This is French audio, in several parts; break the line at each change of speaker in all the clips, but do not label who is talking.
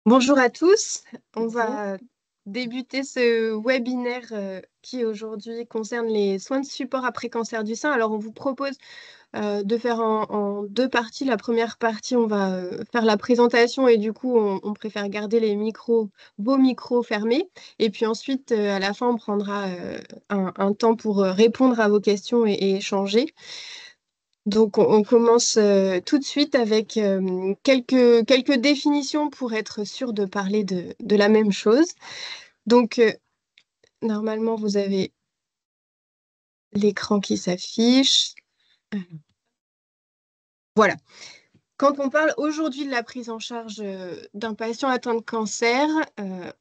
Bonjour à tous, on
Bonjour.
va débuter ce webinaire qui aujourd'hui concerne les soins de support après cancer du sein. Alors on vous propose de faire en deux parties. La première partie, on va faire la présentation et du coup on préfère garder les micros, vos micros fermés. Et puis ensuite à la fin on prendra un temps pour répondre à vos questions et échanger. Donc, on commence tout de suite avec quelques définitions pour être sûr de parler de la même chose. Donc, normalement, vous avez l'écran qui s'affiche. Voilà. Quand on parle aujourd'hui de la prise en charge d'un patient atteint de cancer,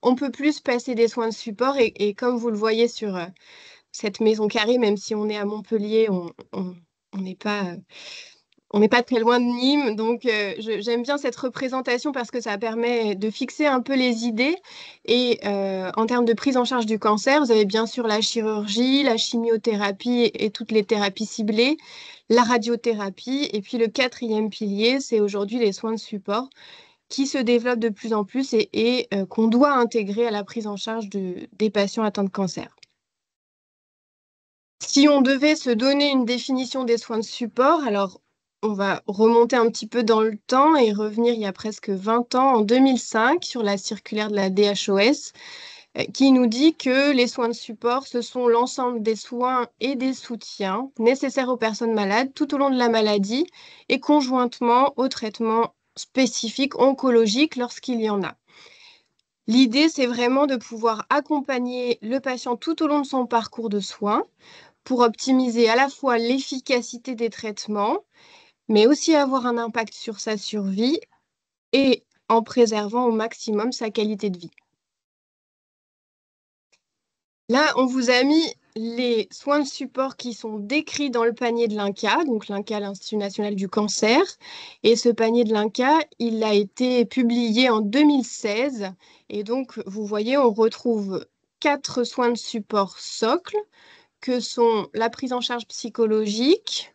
on peut plus passer des soins de support et comme vous le voyez sur cette maison carrée, même si on est à Montpellier, on n'est pas on n'est pas très loin de Nîmes, donc j'aime bien cette représentation parce que ça permet de fixer un peu les idées. Et en termes de prise en charge du cancer, vous avez bien sûr la chirurgie, la chimiothérapie et toutes les thérapies ciblées, la radiothérapie, et puis le quatrième pilier, c'est aujourd'hui les soins de support qui se développent de plus en plus et qu'on doit intégrer à la prise en charge des patients atteints de cancer. Si on devait se donner une définition des soins de support, alors on va remonter un petit peu dans le temps et revenir il y a presque 20 ans, en 2005, sur la circulaire de la DHOS, qui nous dit que les soins de support, ce sont l'ensemble des soins et des soutiens nécessaires aux personnes malades tout au long de la maladie et conjointement au traitement spécifique oncologique lorsqu'il y en a. L'idée, c'est vraiment de pouvoir accompagner le patient tout au long de son parcours de soins pour optimiser à la fois l'efficacité des traitements, mais aussi avoir un impact sur sa survie et en préservant au maximum sa qualité de vie. Là, on vous a mis les soins de support qui sont décrits dans le panier de l'INCa, donc l'INCa, l'Institut national du cancer. Et ce panier de l'INCa, il a été publié en 2016. Et donc, vous voyez, on retrouve 4 soins de support socles, que sont la prise en charge psychologique,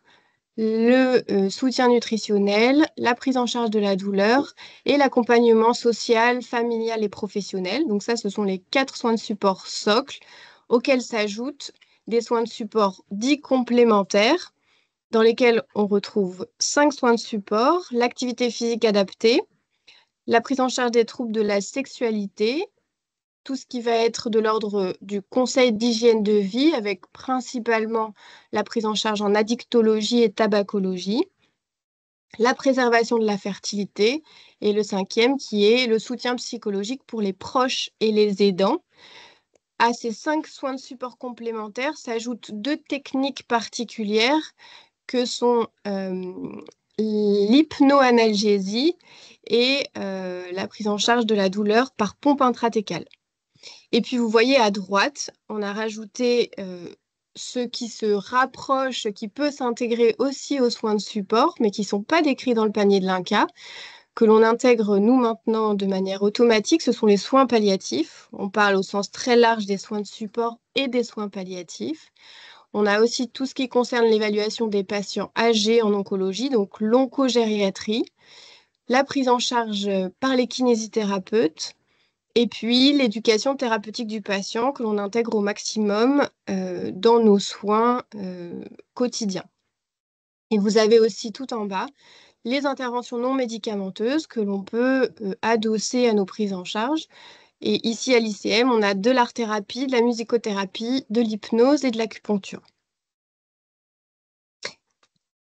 le soutien nutritionnel, la prise en charge de la douleur et l'accompagnement social, familial et professionnel. Donc ça, ce sont les 4 soins de support socles auxquels s'ajoutent des soins de support dits complémentaires dans lesquels on retrouve 5 soins de support, l'activité physique adaptée, la prise en charge des troubles de la sexualité, tout ce qui va être de l'ordre du conseil d'hygiène de vie, avec principalement la prise en charge en addictologie et tabacologie, la préservation de la fertilité, et le cinquième qui est le soutien psychologique pour les proches et les aidants. À ces 5 soins de support complémentaires s'ajoutent 2 techniques particulières que sont l'hypnoanalgésie et la prise en charge de la douleur par pompe intratécale. Et puis vous voyez à droite, on a rajouté ceux qui se rapprochent, qui peut s'intégrer aussi aux soins de support, mais qui ne sont pas décrits dans le panier de l'INCa, que l'on intègre nous maintenant de manière automatique. Ce sont les soins palliatifs. On parle au sens très large des soins de support et des soins palliatifs. On a aussi tout ce qui concerne l'évaluation des patients âgés en oncologie, donc l'oncogériatrie, la prise en charge par les kinésithérapeutes, et puis, l'éducation thérapeutique du patient que l'on intègre au maximum dans nos soins quotidiens. Et vous avez aussi tout en bas les interventions non médicamenteuses que l'on peut adosser à nos prises en charge. Et ici, à l'ICM, on a de l'art-thérapie, de la musicothérapie, de l'hypnose et de l'acupuncture.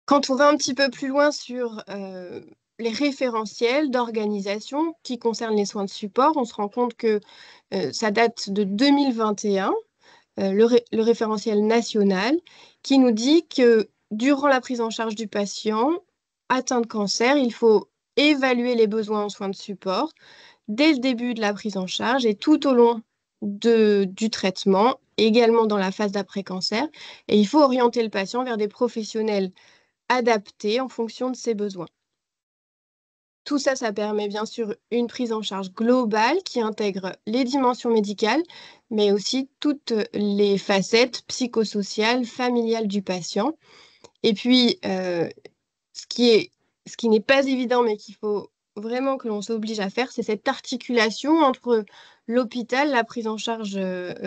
Quand on va un petit peu plus loin sur les référentiels d'organisation qui concernent les soins de support, on se rend compte que ça date de 2021, le référentiel national, qui nous dit que durant la prise en charge du patient atteint de cancer, il faut évaluer les besoins en soins de support dès le début de la prise en charge et tout au long du traitement, également dans la phase d'après-cancer. Et il faut orienter le patient vers des professionnels adaptés en fonction de ses besoins. Tout ça, ça permet bien sûr une prise en charge globale qui intègre les dimensions médicales, mais aussi toutes les facettes psychosociales, familiales du patient. Et puis, ce qui n'est pas évident, mais qu'il faut vraiment que l'on s'oblige à faire, c'est cette articulation entre l'hôpital, la prise en charge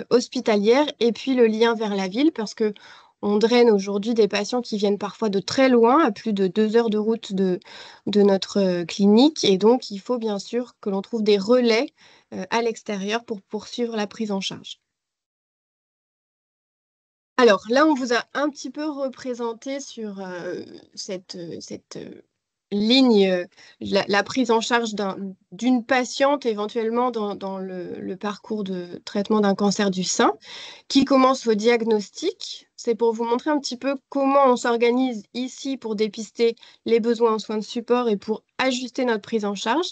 hospitalière et puis le lien vers la ville, parce que on draine aujourd'hui des patients qui viennent parfois de très loin, à plus de 2 heures de route de notre clinique. Et donc, il faut bien sûr que l'on trouve des relais à l'extérieur pour poursuivre la prise en charge. Alors là, on vous a un petit peu représenté sur cette ligne, la prise en charge d'une patiente éventuellement dans le parcours de traitement d'un cancer du sein, qui commence au diagnostic. C'est pour vous montrer un petit peu comment on s'organise ici pour dépister les besoins en soins de support et pour ajuster notre prise en charge.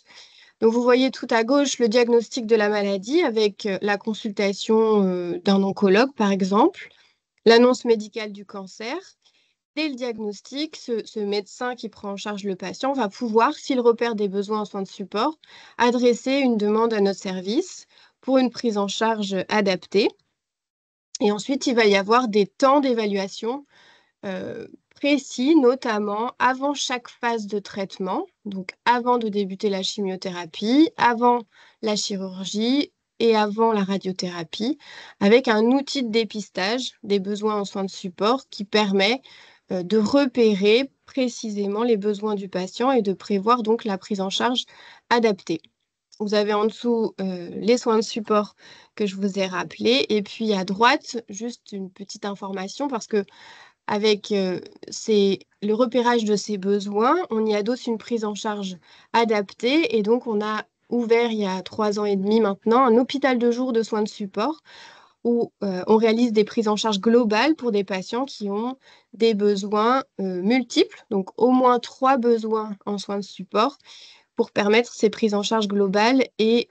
Donc vous voyez tout à gauche le diagnostic de la maladie avec la consultation d'un oncologue, par exemple, l'annonce médicale du cancer. Dès le diagnostic, ce médecin qui prend en charge le patient va pouvoir, s'il repère des besoins en soins de support, adresser une demande à notre service pour une prise en charge adaptée. Et ensuite, il va y avoir des temps d'évaluation précis, notamment avant chaque phase de traitement, donc avant de débuter la chimiothérapie, avant la chirurgie et avant la radiothérapie, avec un outil de dépistage des besoins en soins de support qui permet de repérer précisément les besoins du patient et de prévoir donc la prise en charge adaptée. Vous avez en dessous les soins de support que je vous ai rappelés. Et puis à droite, juste une petite information parce que avec le repérage de ces besoins, on y adosse une prise en charge adaptée. Et donc, on a ouvert il y a 3 ans et demi maintenant un hôpital de jour de soins de support où on réalise des prises en charge globales pour des patients qui ont des besoins multiples, donc au moins 3 besoins en soins de support pour permettre ces prises en charge globales et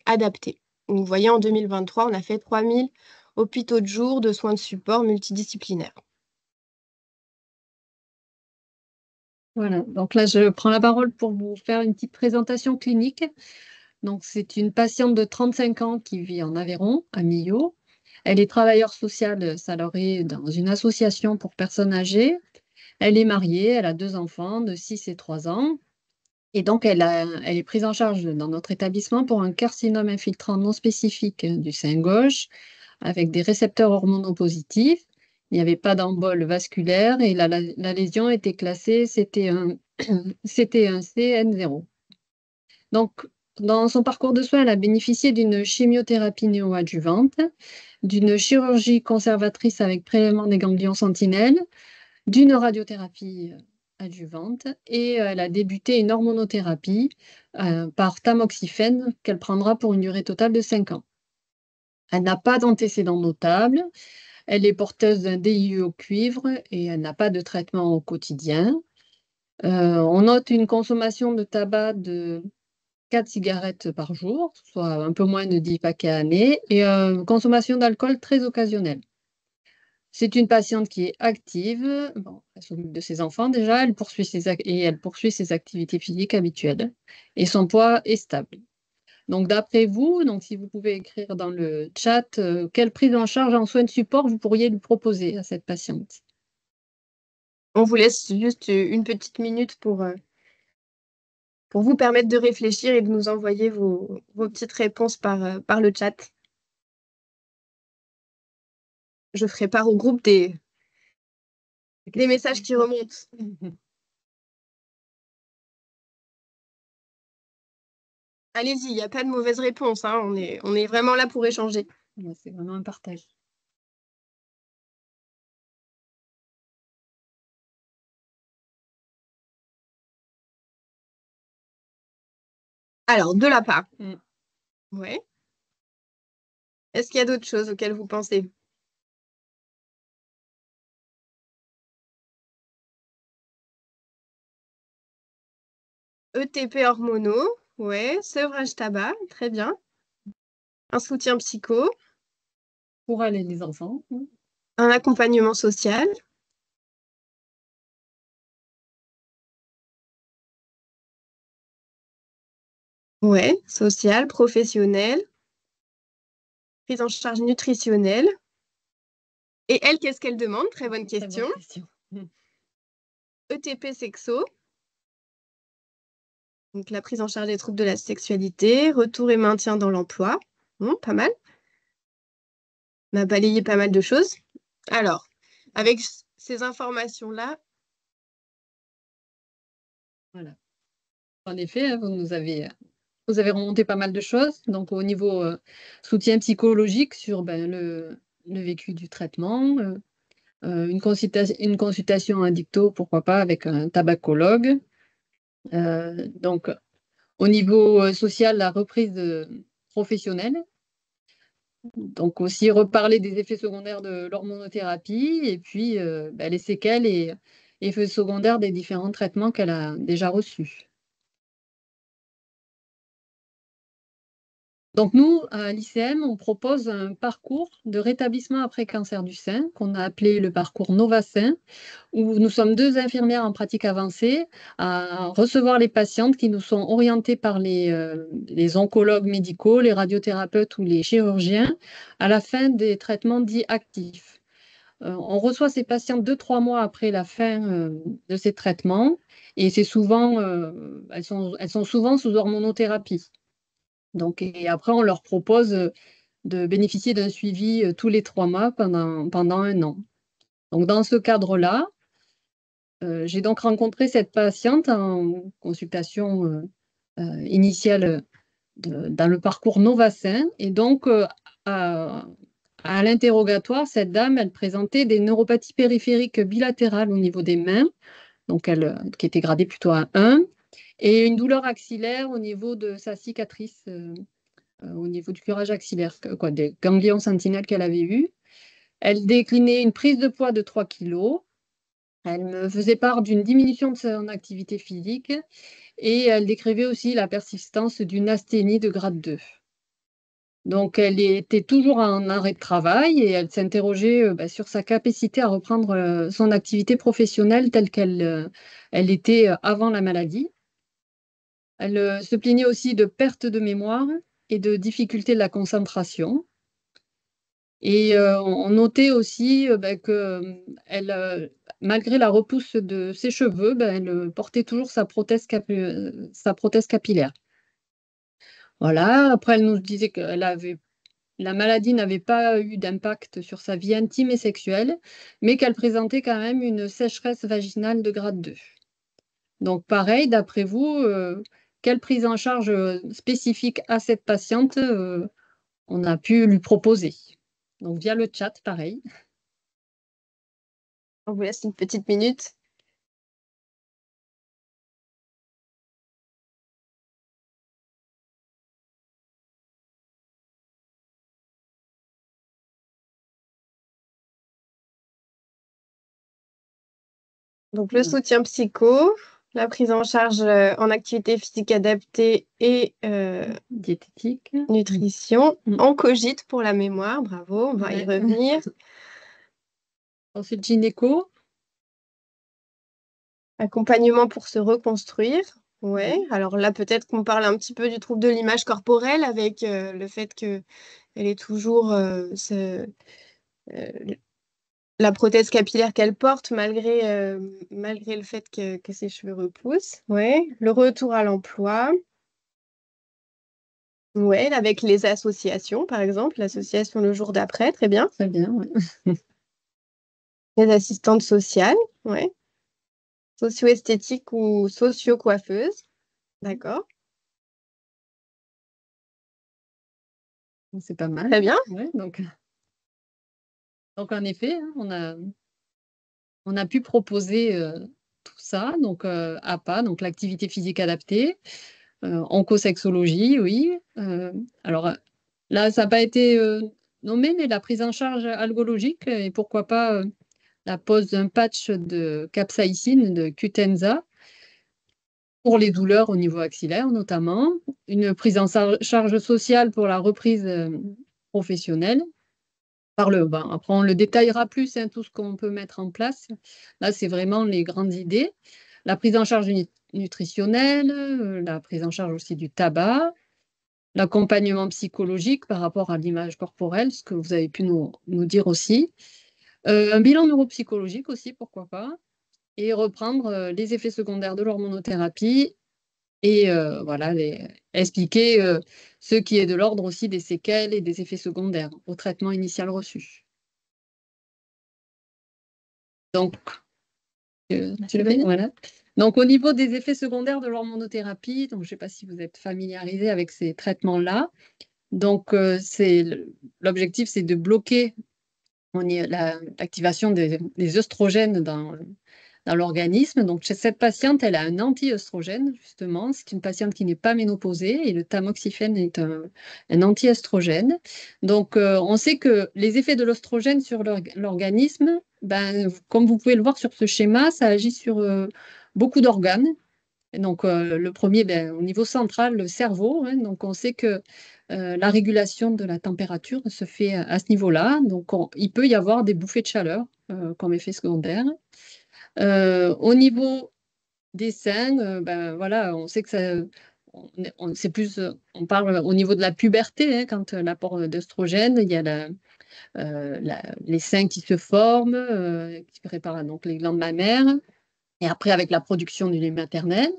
adaptées. Donc, vous voyez, en 2023, on a fait 3000 hôpitaux de jour de soins de support multidisciplinaires.
Voilà, donc là, je prends la parole pour vous faire une petite présentation clinique. Donc, c'est une patiente de 35 ans qui vit en Aveyron, à Millau. Elle est travailleuse sociale salariée dans une association pour personnes âgées. Elle est mariée, elle a 2 enfants de 6 et 3 ans. Et donc, elle est prise en charge dans notre établissement pour un carcinome infiltrant non spécifique du sein gauche avec des récepteurs hormonaux positifs. Il n'y avait pas d'embole vasculaire et la lésion était classée, c'était un CN0. Donc, dans son parcours de soins, elle a bénéficié d'une chimiothérapie néoadjuvante, d'une chirurgie conservatrice avec prélèvement des ganglions sentinelles, d'une radiothérapie adjuvante et elle a débuté une hormonothérapie par tamoxifène qu'elle prendra pour une durée totale de 5 ans. Elle n'a pas d'antécédents notables, elle est porteuse d'un DIU au cuivre et elle n'a pas de traitement au quotidien. On note une consommation de tabac de 4 cigarettes par jour, soit un peu moins de 10 paquets à l'année, et une consommation d'alcool très occasionnelle. C'est une patiente qui est active. Bon, elle s'occupe de ses enfants déjà, elle poursuit ses activités physiques habituelles et son poids est stable. Donc, d'après vous, donc, si vous pouvez écrire dans le chat, quelle prise en charge en soins de support vous pourriez lui proposer à cette patiente?
On vous laisse juste une petite minute pour vous permettre de réfléchir et de nous envoyer vos petites réponses par le chat. Je ferai part au groupe des messages qui remontent. Allez-y, il n'y a pas de mauvaise réponse, hein. On est vraiment là pour échanger.
C'est vraiment un partage.
Alors, de la part.
Mm.
Ouais. Est-ce qu'il y a d'autres choses auxquelles vous pensez? ETP hormonaux, ouais. Sevrage tabac, très bien. Un soutien psycho,
Pour elle et les enfants.
un accompagnement social, ouais. Social, professionnel, prise en charge nutritionnelle. Et elle, qu'est-ce qu'elle demande? Très bonne
Très bonne
question.
question.
ETP sexo. Donc, la prise en charge des troubles de la sexualité, retour et maintien dans l'emploi. Pas mal. On a balayé pas mal de choses. Alors, avec ces informations-là,
Voilà. En effet, hein, vous avez remonté pas mal de choses. Donc, au niveau soutien psychologique sur le vécu du traitement, une consultation en dicto, pourquoi pas, avec un tabacologue. Donc, au niveau social, la reprise professionnelle. Donc, aussi reparler des effets secondaires de l'hormonothérapie et puis les séquelles et effets secondaires des différents traitements qu'elle a déjà reçus. Donc nous, à l'ICM, on propose un parcours de rétablissement après cancer du sein qu'on a appelé le parcours Novassin, où nous sommes 2 infirmières en pratique avancée à recevoir les patientes qui nous sont orientées par les oncologues médicaux, les radiothérapeutes ou les chirurgiens à la fin des traitements dits actifs. On reçoit ces patientes 2-3 mois après la fin de ces traitements et c'est souvent, elles sont souvent sous hormonothérapie. Donc, et après, on leur propose de bénéficier d'un suivi tous les 3 mois pendant 1 an. Donc, dans ce cadre-là, j'ai donc rencontré cette patiente en consultation initiale dans le parcours Novassin. Et donc, à l'interrogatoire, cette dame, elle présentait des neuropathies périphériques bilatérales au niveau des mains, donc qui étaient gradées plutôt à 1, et une douleur axillaire au niveau de sa cicatrice au niveau du curage axillaire, des ganglions sentinelles qu'elle avait eus. Elle déclinait une prise de poids de 3 kilos. Elle me faisait part d'une diminution de son activité physique et elle décrivait aussi la persistance d'une asthénie de grade 2. Donc, elle était toujours en arrêt de travail et elle s'interrogeait sur sa capacité à reprendre son activité professionnelle telle qu'elle elle était avant la maladie. Elle se plaignait aussi de perte de mémoire et de difficultés de la concentration. Et on notait aussi que elle, malgré la repousse de ses cheveux, elle portait toujours sa prothèse capillaire. Voilà, après elle nous disait que la maladie n'avait pas eu d'impact sur sa vie intime et sexuelle, mais qu'elle présentait quand même une sécheresse vaginale de grade 2. Donc pareil, d'après vous, quelle prise en charge, spécifique à cette patiente, on a pu lui proposer? Donc via le chat, pareil.
on vous laisse une petite minute. Donc, le soutien psycho, la prise en charge en activité physique adaptée et
Diététique.
nutrition, en cogite pour la mémoire, bravo, on va y revenir.
Ensuite, gynéco.
Accompagnement pour se reconstruire. Ouais, alors là, peut-être qu'on parle un petit peu du trouble de l'image corporelle avec le fait qu'elle est toujours la prothèse capillaire qu'elle porte malgré le fait que ses cheveux repoussent. Ouais, le retour à l'emploi. Ouais, avec les associations, par exemple, l'association Le Jour d'après, très bien.
Très bien, ouais.
Les assistantes sociales, ouais. Socio-esthétique ou socio-coiffeuse, d'accord.
C'est pas mal.
Très bien.
Ouais, donc en effet, hein, on a pu proposer tout ça, donc APA, donc l'activité physique adaptée, oncosexologie, oui. Alors là, ça n'a pas été nommé, mais la prise en charge algologique et pourquoi pas la pose d'un patch de capsaïcine, de Qutenza, pour les douleurs au niveau axillaire notamment, une prise en charge sociale pour la reprise professionnelle. Après, on le détaillera plus, hein, tout ce qu'on peut mettre en place. Là, c'est vraiment les grandes idées. La prise en charge nutritionnelle, la prise en charge aussi du tabac, l'accompagnement psychologique par rapport à l'image corporelle, ce que vous avez pu nous dire aussi. Un bilan neuropsychologique aussi, pourquoi pas. Et reprendre les effets secondaires de l'hormonothérapie et voilà, expliquer ce qui est de l'ordre aussi des séquelles et des effets secondaires au traitement initial reçu. Donc, tu le fais? Voilà. Donc, au niveau des effets secondaires de l'hormonothérapie, donc je ne sais pas si vous êtes familiarisé avec ces traitements-là. Donc, l'objectif, c'est de bloquer l'activation des œstrogènes dans l'organisme. Donc, chez cette patiente, elle a un anti-œstrogène, justement. C'est une patiente qui n'est pas ménopausée et le tamoxifène est un anti-œstrogène. Donc, on sait que les effets de l'œstrogène sur l'organisme, ben, comme vous pouvez le voir sur ce schéma, ça agit sur beaucoup d'organes. Donc, le premier, ben, au niveau central, le cerveau, hein. Donc, on sait que la régulation de la température se fait à ce niveau-là. Donc, il peut y avoir des bouffées de chaleur comme effet secondaire. Au niveau des seins, ben, voilà, on sait que ça, c'est plus, on parle au niveau de la puberté, hein, quand l'apport d'œstrogène, il y a les seins qui se forment, qui préparent donc les glandes mammaires, et après avec la production du lait maternel.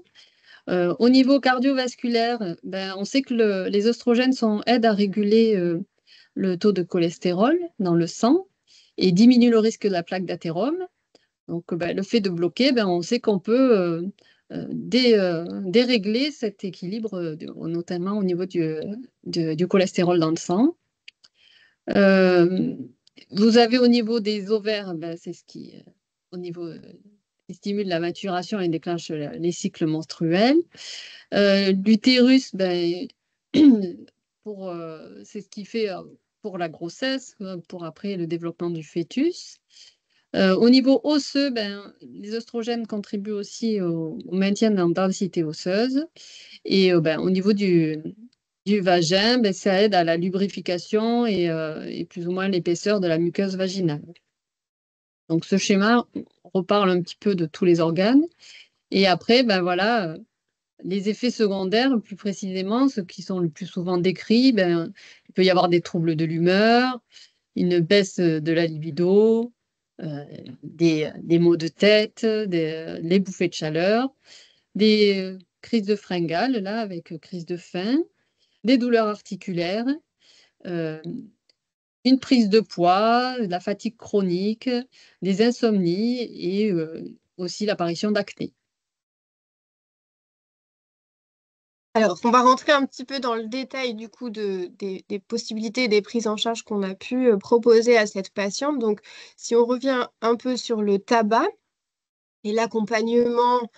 Au niveau cardiovasculaire, ben, on sait que les oestrogènes aident à réguler le taux de cholestérol dans le sang et diminuent le risque de la plaque d'athérome. Donc, ben, le fait de bloquer, ben, on sait qu'on peut dérégler cet équilibre, notamment au niveau du cholestérol dans le sang. Vous avez au niveau des ovaires, ben, c'est ce au niveau, qui stimule la maturation et déclenche les cycles menstruels. L'utérus, ben, c'est ce qui fait pour la grossesse, pour après le développement du fœtus. Au niveau osseux, ben, les oestrogènes contribuent aussi au maintien de la densité osseuse. Et ben, au niveau du vagin, ben, ça aide à la lubrification et plus ou moins l'épaisseur de la muqueuse vaginale. Donc ce schéma reparle un petit peu de tous les organes. Et après, ben voilà, les effets secondaires, plus précisément, ceux qui sont le plus souvent décrits, ben, il peut y avoir des troubles de l'humeur, une baisse de la libido, des maux de tête, les bouffées de chaleur, des crises de fringales, là, avec crise de faim, des douleurs articulaires, euh, une prise de poids, de la fatigue chronique, des insomnies et aussi l'apparition d'acné.
Alors, on va rentrer un petit peu dans le détail du coup des possibilités et des prises en charge qu'on a pu proposer à cette patiente. Donc, si on revient un peu sur le tabac et l'accompagnement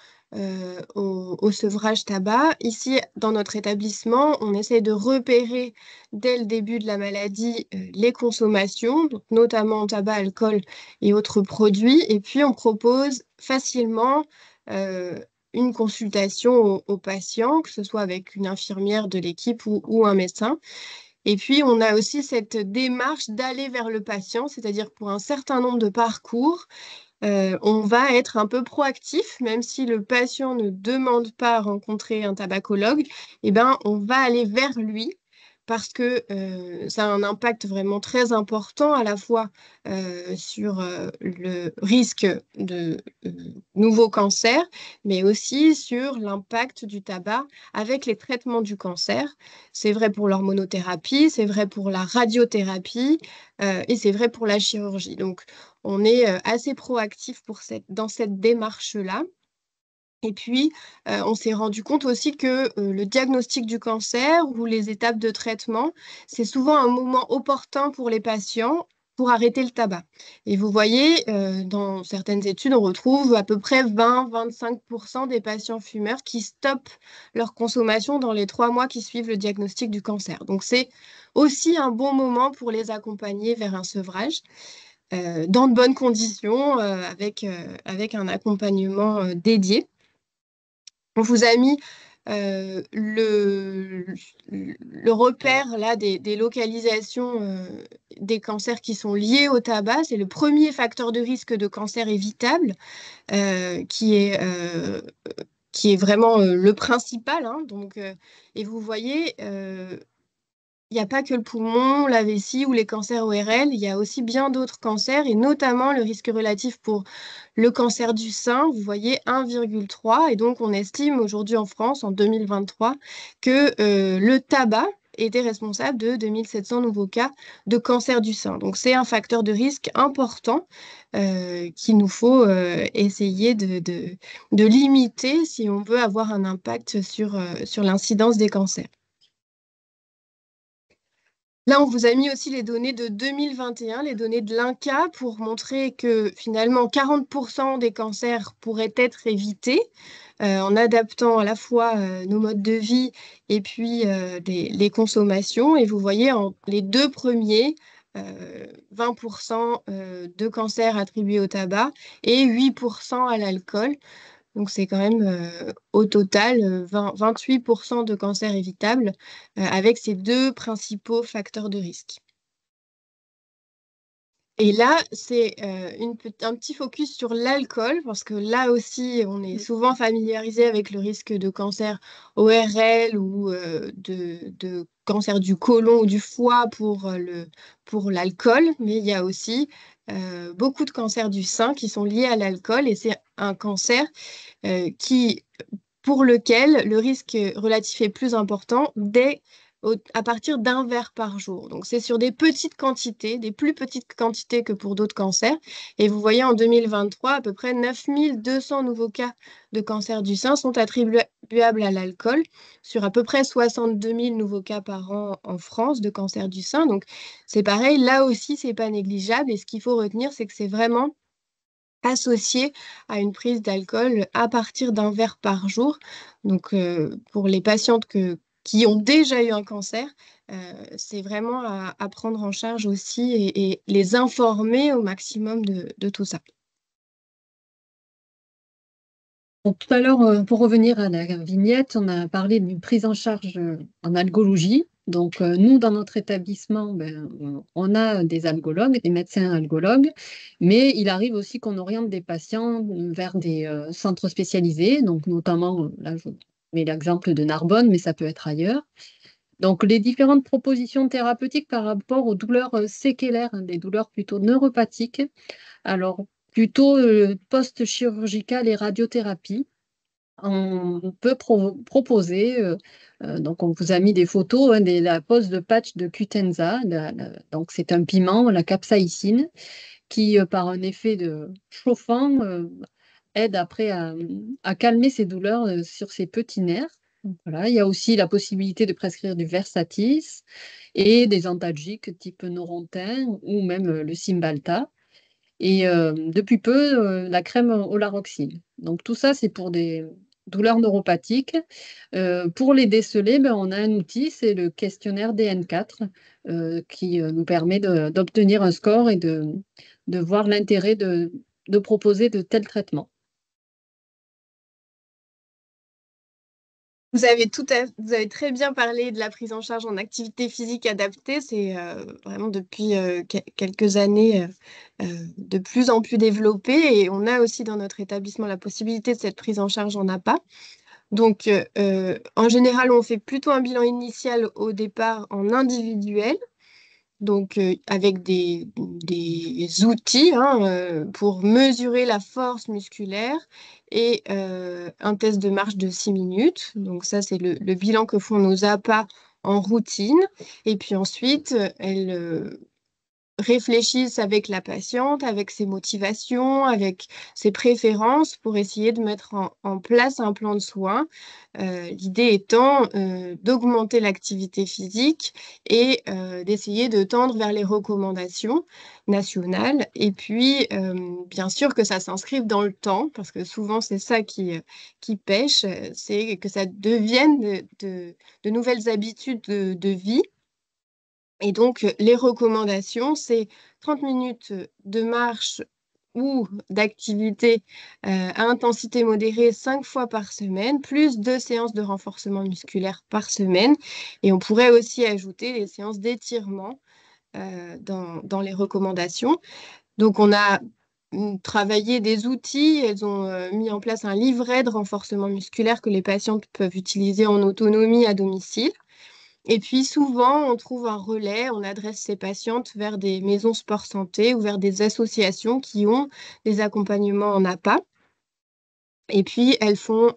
au sevrage tabac, ici, dans notre établissement, on essaie de repérer dès le début de la maladie les consommations, donc notamment tabac, alcool et autres produits. Et puis, on propose facilement euh, une consultation au patient, que ce soit avec une infirmière de l'équipe ou un médecin. Et puis, on a aussi cette démarche d'aller vers le patient, c'est-à-dire pour un certain nombre de parcours, on va être un peu proactif, même si le patient ne demande pas à rencontrer un tabacologue, eh ben, on va aller vers lui parce que ça a un impact vraiment très important à la fois sur le risque de nouveaux cancers, mais aussi sur l'impact du tabac avec les traitements du cancer. C'est vrai pour l'hormonothérapie, c'est vrai pour la radiothérapie et c'est vrai pour la chirurgie. Donc, on est assez proactif dans cette démarche-là. Et puis, on s'est rendu compte aussi que le diagnostic du cancer ou les étapes de traitement, c'est souvent un moment opportun pour les patients pour arrêter le tabac. Et vous voyez, dans certaines études, on retrouve à peu près 20-25% des patients fumeurs qui stoppent leur consommation dans les 3 mois qui suivent le diagnostic du cancer. Donc, c'est aussi un bon moment pour les accompagner vers un sevrage dans de bonnes conditions, avec un accompagnement dédié. On vous a mis le repère là, des localisations des cancers qui sont liés au tabac. C'est le premier facteur de risque de cancer évitable euh, qui est, euh, qui est vraiment le principal, hein. Donc, et vous voyez, il n'y a pas que le poumon, la vessie ou les cancers ORL, il y a aussi bien d'autres cancers et notamment le risque relatif pour le cancer du sein, vous voyez 1,3. Et donc on estime aujourd'hui en France, en 2023, que le tabac était responsable de 2700 nouveaux cas de cancer du sein. Donc c'est un facteur de risque important qu'il nous faut essayer de limiter si on veut avoir un impact sur l'incidence des cancers. Là, on vous a mis aussi les données de 2021, les données de l'INCa, pour montrer que finalement 40% des cancers pourraient être évités en adaptant à la fois nos modes de vie et puis les consommations. Et vous voyez, les deux premiers, 20% de cancers attribués au tabac et 8% à l'alcool. Donc, c'est quand même au total 28% de cancers évitables avec ces deux principaux facteurs de risque. Et là, c'est un petit focus sur l'alcool, parce que là aussi, on est souvent familiarisé avec le risque de cancer ORL ou de cancer du côlon ou du foie pour l'alcool, mais il y a aussi beaucoup de cancers du sein qui sont liés à l'alcool, et c'est un cancer pour lequel le risque relatif est plus important à partir d'un verre par jour. Donc, c'est sur des petites quantités, des plus petites quantités que pour d'autres cancers. Et vous voyez, en 2023, à peu près 9200 nouveaux cas de cancer du sein sont attribuables à l'alcool, sur à peu près 62 000 nouveaux cas par an en France de cancer du sein. Donc, c'est pareil, là aussi, c'est pas négligeable. Et ce qu'il faut retenir, c'est que c'est vraiment associé à une prise d'alcool à partir d'un verre par jour. Donc, pour les patientes qui ont déjà eu un cancer, c'est vraiment à prendre en charge aussi et les informer au maximum de tout ça.
Donc, tout à l'heure, pour revenir à la vignette, on a parlé d'une prise en charge en algologie. Donc, nous, dans notre établissement, ben, on a des algologues, des médecins algologues, mais il arrive aussi qu'on oriente des patients vers des centres spécialisés, donc notamment, là, je mets l'exemple de Narbonne, mais ça peut être ailleurs. Donc, les différentes propositions thérapeutiques par rapport aux douleurs séquelaires, hein, des douleurs plutôt neuropathiques, alors plutôt post-chirurgicales et radiothérapie. On peut proposer, donc on vous a mis des photos hein, de la pose de patch de Cutenza. Donc c'est un piment, la capsaïcine, qui par un effet de chauffant aide après à calmer ces douleurs sur ces petits nerfs. Donc, voilà. Il y a aussi la possibilité de prescrire du Versatis et des antalgiques type Norontin ou même le Cymbalta. Et depuis peu, la crème Olaroxine. Donc tout ça, c'est pour des douleurs neuropathiques. Pour les déceler, ben, on a un outil, c'est le questionnaire DN4, qui nous permet d'obtenir un score et de voir l'intérêt de proposer de tels traitements.
Vous avez très bien parlé de la prise en charge en activité physique adaptée. C'est vraiment depuis quelques années de plus en plus développé. Et on a aussi dans notre établissement la possibilité de cette prise en charge en APA. Donc, en général, on fait plutôt un bilan initial au départ en individuel. Donc, avec des outils hein, pour mesurer la force musculaire et un test de marche de 6 minutes. Donc, ça, c'est le bilan que font nos APA en routine. Et puis ensuite, elles réfléchissent avec la patiente, avec ses motivations, avec ses préférences pour essayer de mettre en place un plan de soins. L'idée étant d'augmenter l'activité physique et d'essayer de tendre vers les recommandations nationales. Et puis, bien sûr, que ça s'inscrive dans le temps, parce que souvent, c'est ça qui pêche, c'est que ça devienne de nouvelles habitudes de vie. Et donc, les recommandations, c'est 30 minutes de marche ou d'activité à intensité modérée 5 fois par semaine, plus 2 séances de renforcement musculaire par semaine. Et on pourrait aussi ajouter les séances d'étirement dans les recommandations. Donc, on a travaillé des outils. Elles ont mis en place un livret de renforcement musculaire que les patientes peuvent utiliser en autonomie à domicile. Et puis souvent, on trouve un relais, on adresse ces patientes vers des maisons sport santé ou vers des associations qui ont des accompagnements en APA. Et puis, elles font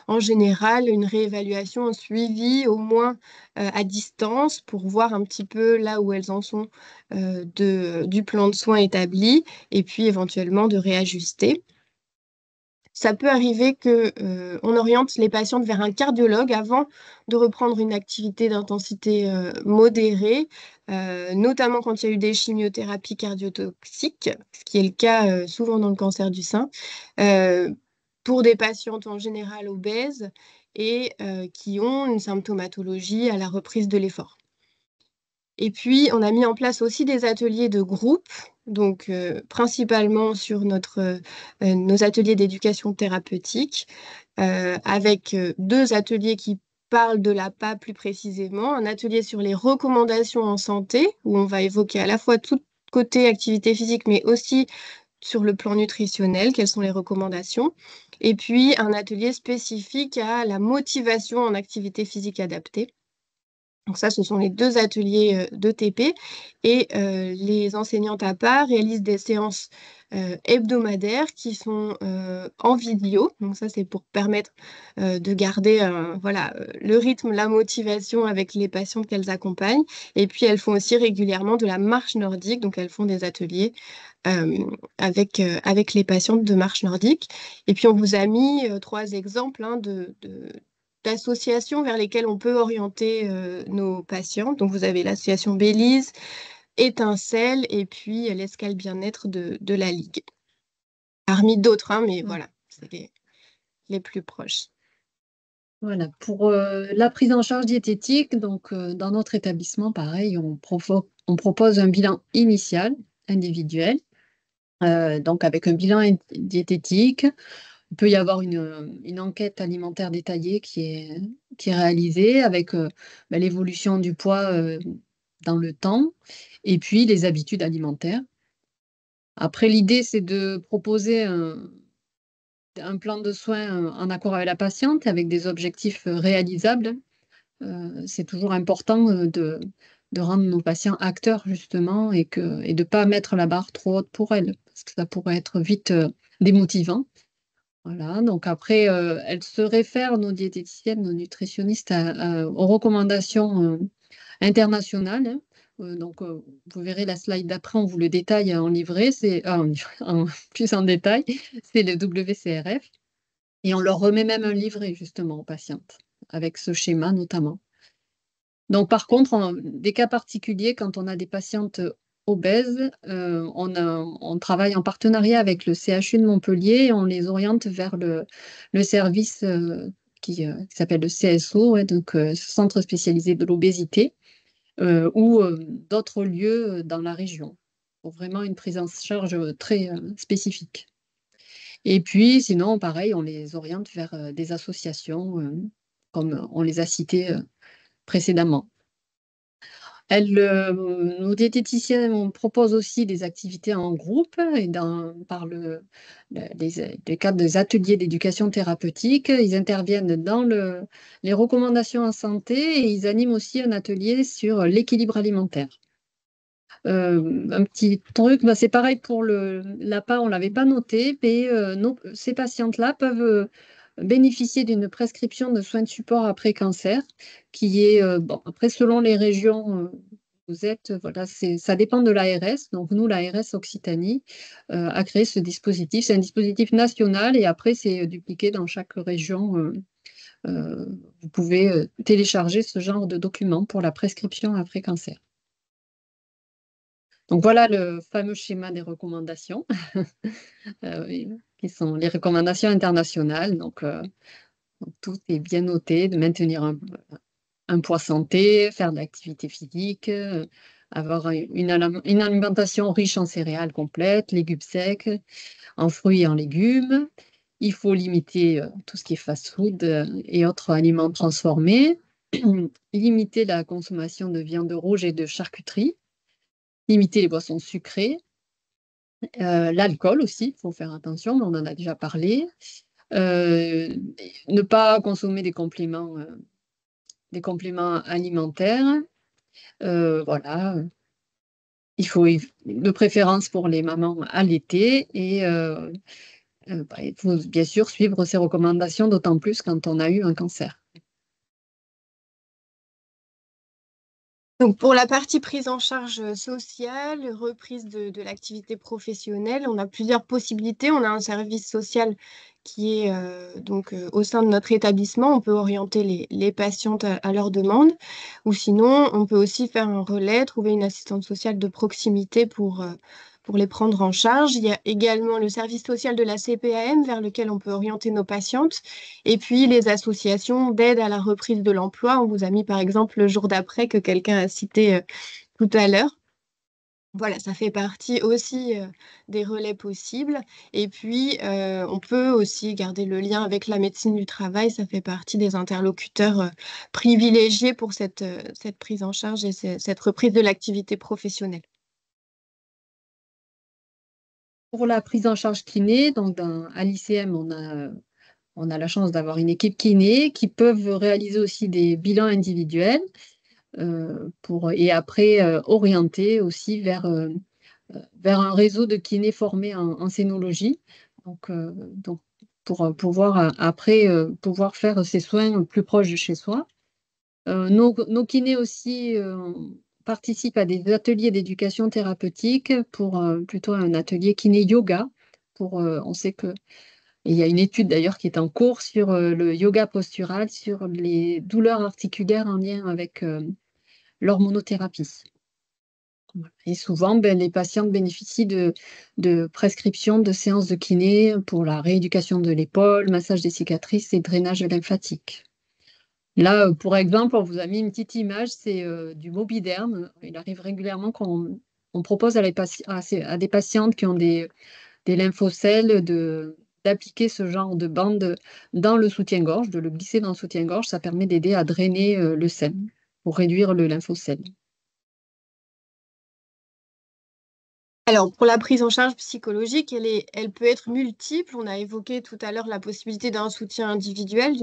en général une réévaluation, un suivi au moins à distance pour voir un petit peu là où elles en sont du plan de soins établi et puis éventuellement de réajuster. Ça peut arriver que, on oriente les patientes vers un cardiologue avant de reprendre une activité d'intensité modérée, notamment quand il y a eu des chimiothérapies cardiotoxiques, ce qui est le cas souvent dans le cancer du sein, euh, pour des patientes en général obèses et qui ont une symptomatologie à la reprise de l'effort. Et puis, on a mis en place aussi des ateliers de groupe, donc principalement sur nos ateliers d'éducation thérapeutique, avec deux ateliers qui parlent de l'APA plus précisément, un atelier sur les recommandations en santé, où on va évoquer à la fois tout côté activité physique, mais aussi sur le plan nutritionnel, quelles sont les recommandations, et puis un atelier spécifique à la motivation en activité physique adaptée. Donc ça, ce sont les deux ateliers d'ETP et les enseignantes à part réalisent des séances hebdomadaires qui sont en vidéo. Donc ça, c'est pour permettre de garder voilà, le rythme, la motivation avec les patientes qu'elles accompagnent. Et puis, elles font aussi régulièrement de la marche nordique. Donc, elles font des ateliers avec les patientes de marche nordique. Et puis, on vous a mis trois exemples hein, d'associations vers lesquelles on peut orienter nos patients. Donc, vous avez l'association Bélise, Étincelle et puis l'Escale Bien-être de la Ligue. Parmi d'autres, hein, mais voilà, c'est les plus proches.
Voilà, pour la prise en charge diététique, donc dans notre établissement, pareil, on propose un bilan initial individuel, donc avec un bilan diététique. Il peut y avoir une enquête alimentaire détaillée qui est réalisée avec l'évolution du poids dans le temps et puis les habitudes alimentaires. Après, l'idée, c'est de proposer un plan de soins en accord avec la patiente, avec des objectifs réalisables. C'est toujours important de rendre nos patients acteurs, justement, et de ne pas mettre la barre trop haute pour elles, parce que ça pourrait être vite démotivant. Voilà, donc après, elles se réfèrent, nos diététiciennes, nos nutritionnistes, aux recommandations internationales, hein. Donc, vous verrez la slide d'après, on vous le détaille en livret, plus en détail, c'est le WCRF. Et on leur remet même un livret, justement, aux patientes, avec ce schéma notamment. Donc, par contre, des cas particuliers, quand on a des patientes obèses, on travaille en partenariat avec le CHU de Montpellier et on les oriente vers le service qui s'appelle le CSO, ouais, donc Centre spécialisé de l'obésité, ou d'autres lieux dans la région, pour vraiment une prise en charge très spécifique. Et puis, sinon, pareil, on les oriente vers des associations, comme on les a citées précédemment. Nos diététiciens proposent aussi des activités en groupe et par les cadres des ateliers d'éducation thérapeutique. Ils interviennent dans les recommandations en santé et ils animent aussi un atelier sur l'équilibre alimentaire. Un petit truc, c'est pareil pour l'APA, on ne l'avait pas noté, mais ces patientes-là peuvent bénéficier d'une prescription de soins de support après cancer, qui est, après selon les régions, vous êtes, voilà, ça dépend de l'ARS. Donc nous, l'ARS Occitanie a créé ce dispositif. C'est un dispositif national et après, c'est dupliqué dans chaque région. Vous pouvez télécharger ce genre de document pour la prescription après cancer. Donc voilà le fameux schéma des recommandations, oui, qui sont les recommandations internationales. Donc tout est bien noté, de maintenir un poids santé, faire de l'activité physique, avoir une alimentation riche en céréales complètes, légumes secs, en fruits et en légumes. Il faut limiter tout ce qui est fast-food et autres aliments transformés, limiter la consommation de viande rouge et de charcuterie, limiter les boissons sucrées, l'alcool aussi, il faut faire attention, mais on en a déjà parlé. Ne pas consommer des compléments des compléments alimentaires. Voilà. Il faut, de préférence pour les mamans allaitées, et il faut bien sûr suivre ces recommandations, d'autant plus quand on a eu un cancer.
Donc pour la partie prise en charge sociale, reprise de l'activité professionnelle, on a plusieurs possibilités. On a un service social qui est au sein de notre établissement. On peut orienter les patientes à leur demande, ou sinon on peut aussi faire un relais, trouver une assistante sociale de proximité pour les prendre en charge. Il y a également le service social de la CPAM vers lequel on peut orienter nos patientes, et puis les associations d'aide à la reprise de l'emploi. On vous a mis par exemple le jour d'après que quelqu'un a cité tout à l'heure. Voilà, ça fait partie aussi des relais possibles. Et puis, on peut aussi garder le lien avec la médecine du travail. Ça fait partie des interlocuteurs privilégiés pour cette prise en charge et cette reprise de l'activité professionnelle.
Pour la prise en charge kiné, donc à l'ICM, on a la chance d'avoir une équipe kiné qui peuvent réaliser aussi des bilans individuels, et après orienter aussi vers un réseau de kinés formés en scénologie. Donc pour pouvoir après pouvoir faire ces soins plus proches de chez soi. Nos kinés aussi participent à des ateliers d'éducation thérapeutique, pour plutôt un atelier kiné-yoga. On sait que il y a une étude d'ailleurs qui est en cours sur le yoga postural, sur les douleurs articulaires en lien avec l'hormonothérapie. Voilà. Et souvent, les patientes bénéficient de prescriptions de séances de kiné pour la rééducation de l'épaule, massage des cicatrices et drainage lymphatique. Là, pour exemple, on vous a mis une petite image, c'est du Mobiderm. Il arrive régulièrement qu'on propose à des patientes qui ont des lymphocèles d'appliquer ce genre de bande dans le soutien-gorge, de le glisser dans le soutien-gorge. Ça permet d'aider à drainer le sein pour réduire le lymphocèle.
Alors, pour la prise en charge psychologique, elle peut être multiple. On a évoqué tout à l'heure la possibilité d'un soutien individuel,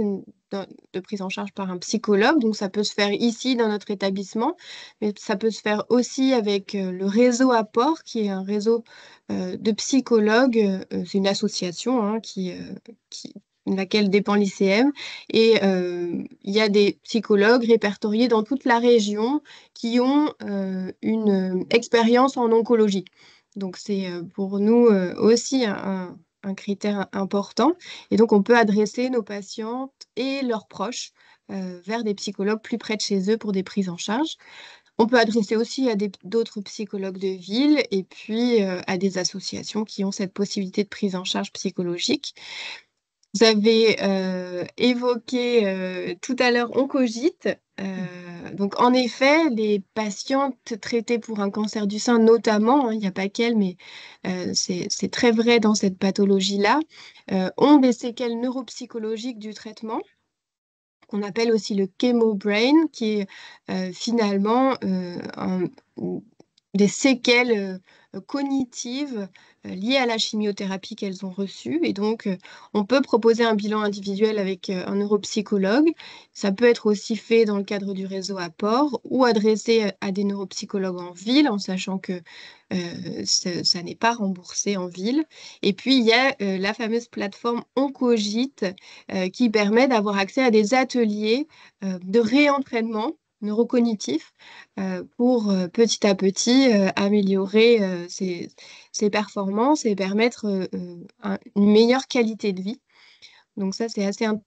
de prise en charge par un psychologue. Donc, ça peut se faire ici, dans notre établissement, mais ça peut se faire aussi avec le réseau Apport, qui est un réseau de psychologues. C'est une association de laquelle dépend l'ICM. Et il y a des psychologues répertoriés dans toute la région qui ont une expérience en oncologie. Donc, c'est pour nous aussi un critère important. Et donc, on peut adresser nos patientes et leurs proches vers des psychologues plus près de chez eux pour des prises en charge. On peut adresser aussi à d'autres psychologues de ville, et puis à des associations qui ont cette possibilité de prise en charge psychologique. Vous avez évoqué tout à l'heure Oncogite. Donc, en effet, les patientes traitées pour un cancer du sein, notamment, hein, il n'y a pas qu'elles, mais c'est très vrai dans cette pathologie-là, ont des séquelles neuropsychologiques du traitement, qu'on appelle aussi le chemobrain, qui est finalement des séquelles cognitives liées à la chimiothérapie qu'elles ont reçue. Et donc, on peut proposer un bilan individuel avec un neuropsychologue. Ça peut être aussi fait dans le cadre du réseau Apport, ou adressé à des neuropsychologues en ville, en sachant que ça n'est pas remboursé en ville. Et puis, il y a la fameuse plateforme Oncogite qui permet d'avoir accès à des ateliers de réentraînement neurocognitif pour petit à petit améliorer ses performances et permettre une meilleure qualité de vie. Donc ça, c'est assez intéressant.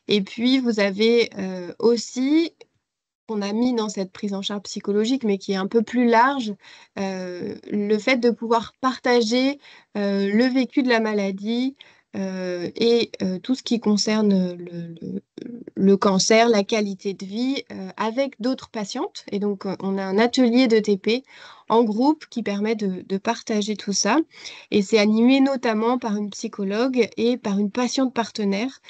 Et puis, vous avez aussi, qu'on a mis dans cette prise en charge psychologique, mais qui est un peu plus large, le fait de pouvoir partager le vécu de la maladie et tout ce qui concerne le cancer, la qualité de vie avec d'autres patientes. Et donc, on a un atelier d'ETP en groupe qui permet de partager tout ça. Et c'est animé notamment par une psychologue et par une patiente partenaire.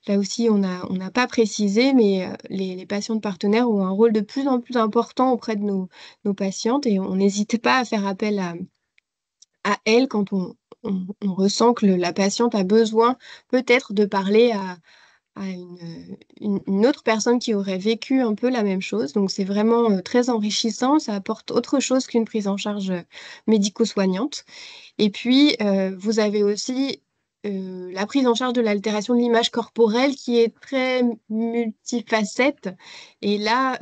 Là aussi, on n'a pas précisé, mais les patientes partenaires ont un rôle de plus en plus important auprès de nos patientes, et on n'hésite pas à faire appel à elles quand on ressent que la patiente a besoin peut-être de parler une autre personne qui aurait vécu un peu la même chose. Donc c'est vraiment très enrichissant, ça apporte autre chose qu'une prise en charge médico-soignante. Et puis, vous avez aussi la prise en charge de l'altération de l'image corporelle qui est très multifacette. Et là,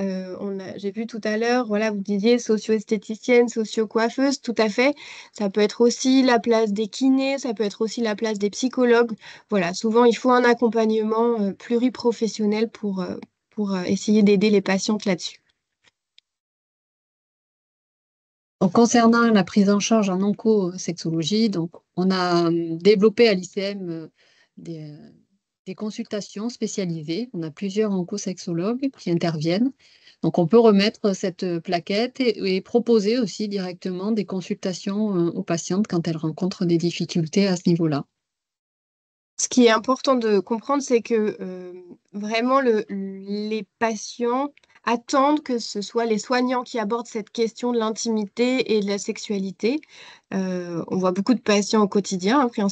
j'ai vu tout à l'heure, voilà, vous disiez socio-esthéticienne, socio-coiffeuse, tout à fait. Ça peut être aussi la place des kinés, ça peut être aussi la place des psychologues. Voilà, souvent, il faut un accompagnement pluriprofessionnel pour essayer d'aider les patientes là-dessus.
Donc, concernant la prise en charge en oncosexologie, donc, on a développé à l'ICM des consultations spécialisées. On a plusieurs oncosexologues qui interviennent. Donc, on peut remettre cette plaquette et proposer aussi directement des consultations aux patientes quand elles rencontrent des difficultés à ce niveau-là.
Ce qui est important de comprendre, c'est que vraiment les patients attendent que ce soit les soignants qui abordent cette question de l'intimité et de la sexualité. On voit beaucoup de patients au quotidien pris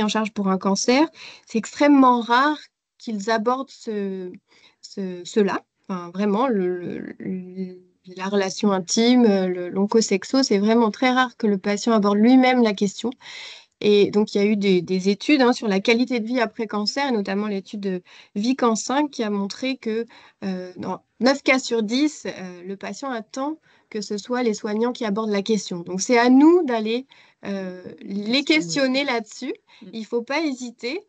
en charge pour un cancer. C'est extrêmement rare qu'ils abordent cela. Enfin, vraiment, la relation intime, l'oncosexo, c'est vraiment très rare que le patient aborde lui-même la question. Et donc, il y a eu des études sur la qualité de vie après cancer, et notamment l'étude de Vican 5 qui a montré que dans 9 cas sur 10, le patient attend que ce soit les soignants qui abordent la question. Donc, c'est à nous d'aller les questionner là-dessus. Il ne faut pas hésiter.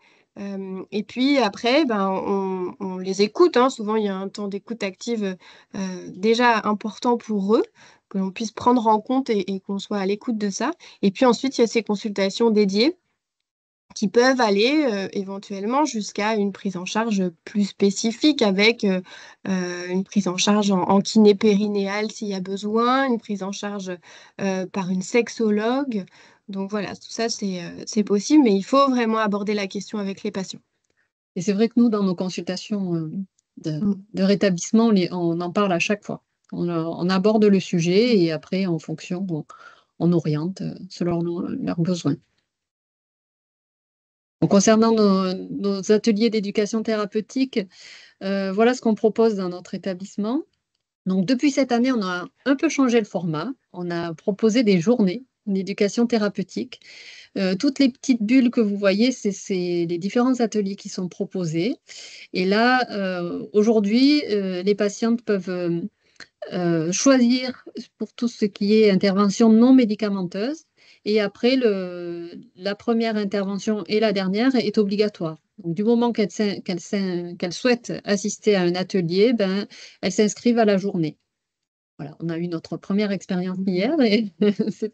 Et puis après, on les écoute. Souvent, il y a un temps d'écoute active déjà important pour eux, que l'on puisse prendre en compte et qu'on soit à l'écoute de ça. Et puis ensuite, il y a ces consultations dédiées qui peuvent aller éventuellement jusqu'à une prise en charge plus spécifique avec une prise en charge en kiné périnéale s'il y a besoin, une prise en charge par une sexologue. Donc voilà, tout ça, c'est possible, mais il faut vraiment aborder la question avec les patients.
Et c'est vrai que nous, dans nos consultations de,
Mm.
de rétablissement, on en parle à chaque fois. On aborde le sujet et après, en fonction, on oriente selon leurs besoins. Donc, concernant nos ateliers d'éducation thérapeutique, voilà ce qu'on propose dans notre établissement. Donc, depuis cette année, on a un peu changé le format. On a proposé des journées d'éducation thérapeutique. Toutes les petites bulles que vous voyez, c'est les différents ateliers qui sont proposés. Et là, aujourd'hui, les patientes peuvent choisir pour tout ce qui est intervention non médicamenteuse. Et après, la première intervention et la dernière est obligatoire. Donc, du moment qu'elles souhaitent assister à un atelier, ben, elles s'inscrivent à la journée. Voilà, on a eu notre première expérience hier et ça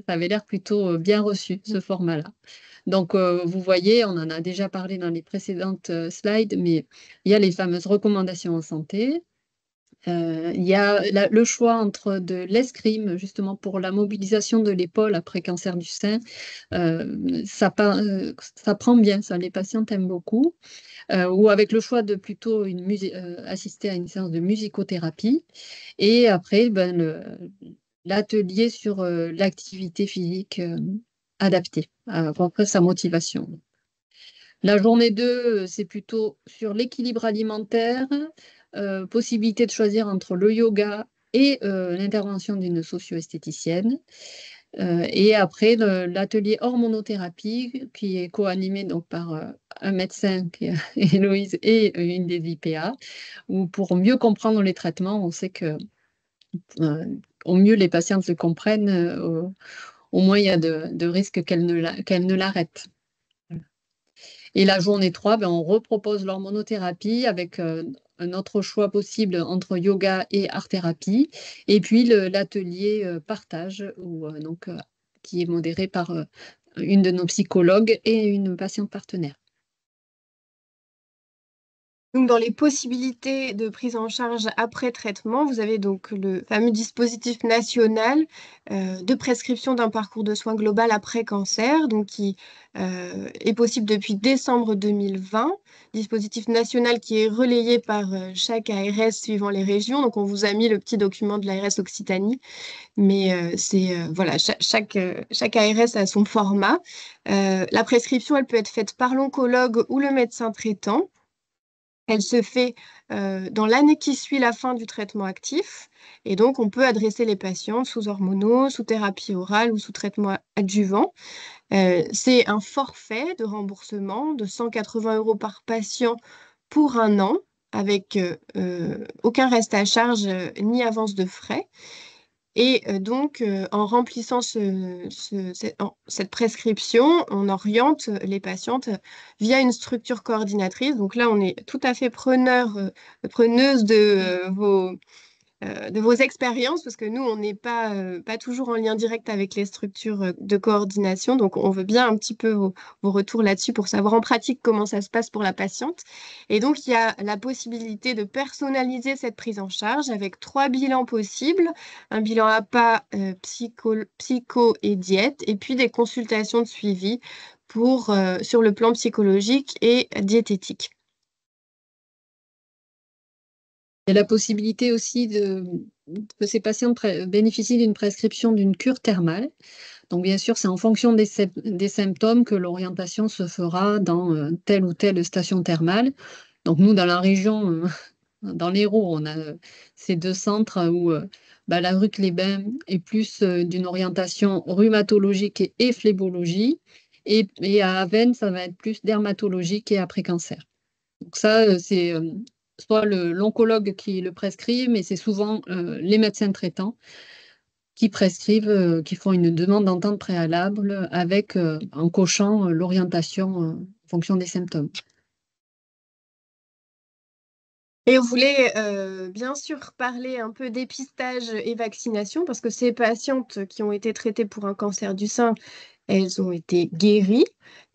avait l'air plutôt bien reçu, ce format-là. Donc, vous voyez, on en a déjà parlé dans les précédentes slides, mais il y a les fameuses recommandations en santé. Il y a le choix entre de l'escrime, justement pour la mobilisation de l'épaule après cancer du sein. Ça prend bien, ça, les patientes aiment beaucoup. Ou avec le choix de plutôt assister à une séance de musicothérapie. Et après, l'atelier sur l'activité physique adaptée, après sa motivation. La journée 2, c'est plutôt sur l'équilibre alimentaire, possibilité de choisir entre le yoga et l'intervention d'une socio-esthéticienne. Et après, l'atelier hormonothérapie qui est co-animé donc, par un médecin qui est Héloïse et une des IPA, où pour mieux comprendre les traitements, on sait que au mieux les patientes se comprennent, au moins il y a de risques qu'elles ne l'arrêtent. Et la journée 3, ben, on repropose l'hormonothérapie avec un autre choix possible entre yoga et art-thérapie. Et puis l'atelier partage, qui est modéré par une de nos psychologues et une patiente partenaire.
Donc, dans les possibilités de prise en charge après traitement, vous avez donc le fameux dispositif national de prescription d'un parcours de soins global après cancer, donc qui est possible depuis décembre 2020. Dispositif national qui est relayé par chaque ARS suivant les régions. Donc, on vous a mis le petit document de l'ARS Occitanie, mais voilà, chaque ARS a son format. La prescription, elle peut être faite par l'oncologue ou le médecin traitant. Elle se fait dans l'année qui suit la fin du traitement actif. Et donc, on peut adresser les patients sous hormonaux, sous thérapie orale ou sous traitement adjuvant. C'est un forfait de remboursement de 180 € par patient pour un an, avec aucun reste à charge ni avance de frais. Et donc, en remplissant cette prescription, on oriente les patientes via une structure coordinatrice. Donc là, on est tout à fait preneuse de vos expériences, parce que nous, on n'est pas toujours en lien direct avec les structures de coordination. Donc, on veut bien un petit peu vos retours là-dessus pour savoir en pratique comment ça se passe pour la patiente. Et donc, il y a la possibilité de personnaliser cette prise en charge avec 3 bilans possibles. Un bilan APA, psycho et diète, et puis des consultations de suivi sur le plan psychologique et diététique.
Il y a la possibilité aussi que ces patients bénéficient d'une prescription d'une cure thermale. Donc, bien sûr, c'est en fonction des symptômes que l'orientation se fera dans telle ou telle station thermale. Donc, nous, dans la région, dans l'Hérault, on a ces deux centres où la Ruque-les-Bains est plus d'une orientation rhumatologique et phlébologie. Et à Avène, ça va être plus dermatologique et après-cancer. Donc ça, c'est soit l'oncologue qui le prescrit, mais c'est souvent les médecins traitants qui prescrivent, qui font une demande d'entente préalable avec, en cochant l'orientation en fonction des symptômes.
Et on voulait bien sûr parler un peu dépistage et vaccination, parce que ces patientes qui ont été traitées pour un cancer du sein, elles ont été guéries,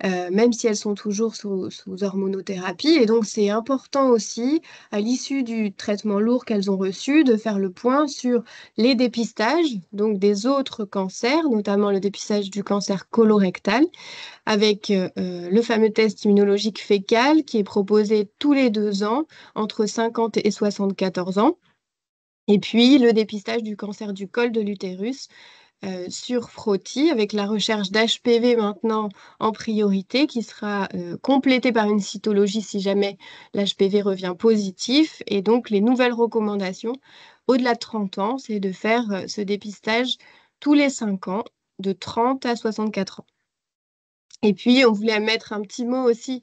même si elles sont toujours sous hormonothérapie. Et donc, c'est important aussi, à l'issue du traitement lourd qu'elles ont reçu, de faire le point sur les dépistages, donc des autres cancers, notamment le dépistage du cancer colorectal, avec le fameux test immunologique fécal qui est proposé tous les 2 ans, entre 50 et 74 ans. Et puis, le dépistage du cancer du col de l'utérus sur frottis, avec la recherche d'HPV maintenant en priorité, qui sera complétée par une cytologie si jamais l'HPV revient positif. Et donc, les nouvelles recommandations, au-delà de 30 ans, c'est de faire ce dépistage tous les 5 ans, de 30 à 64 ans. Et puis, on voulait mettre un petit mot aussi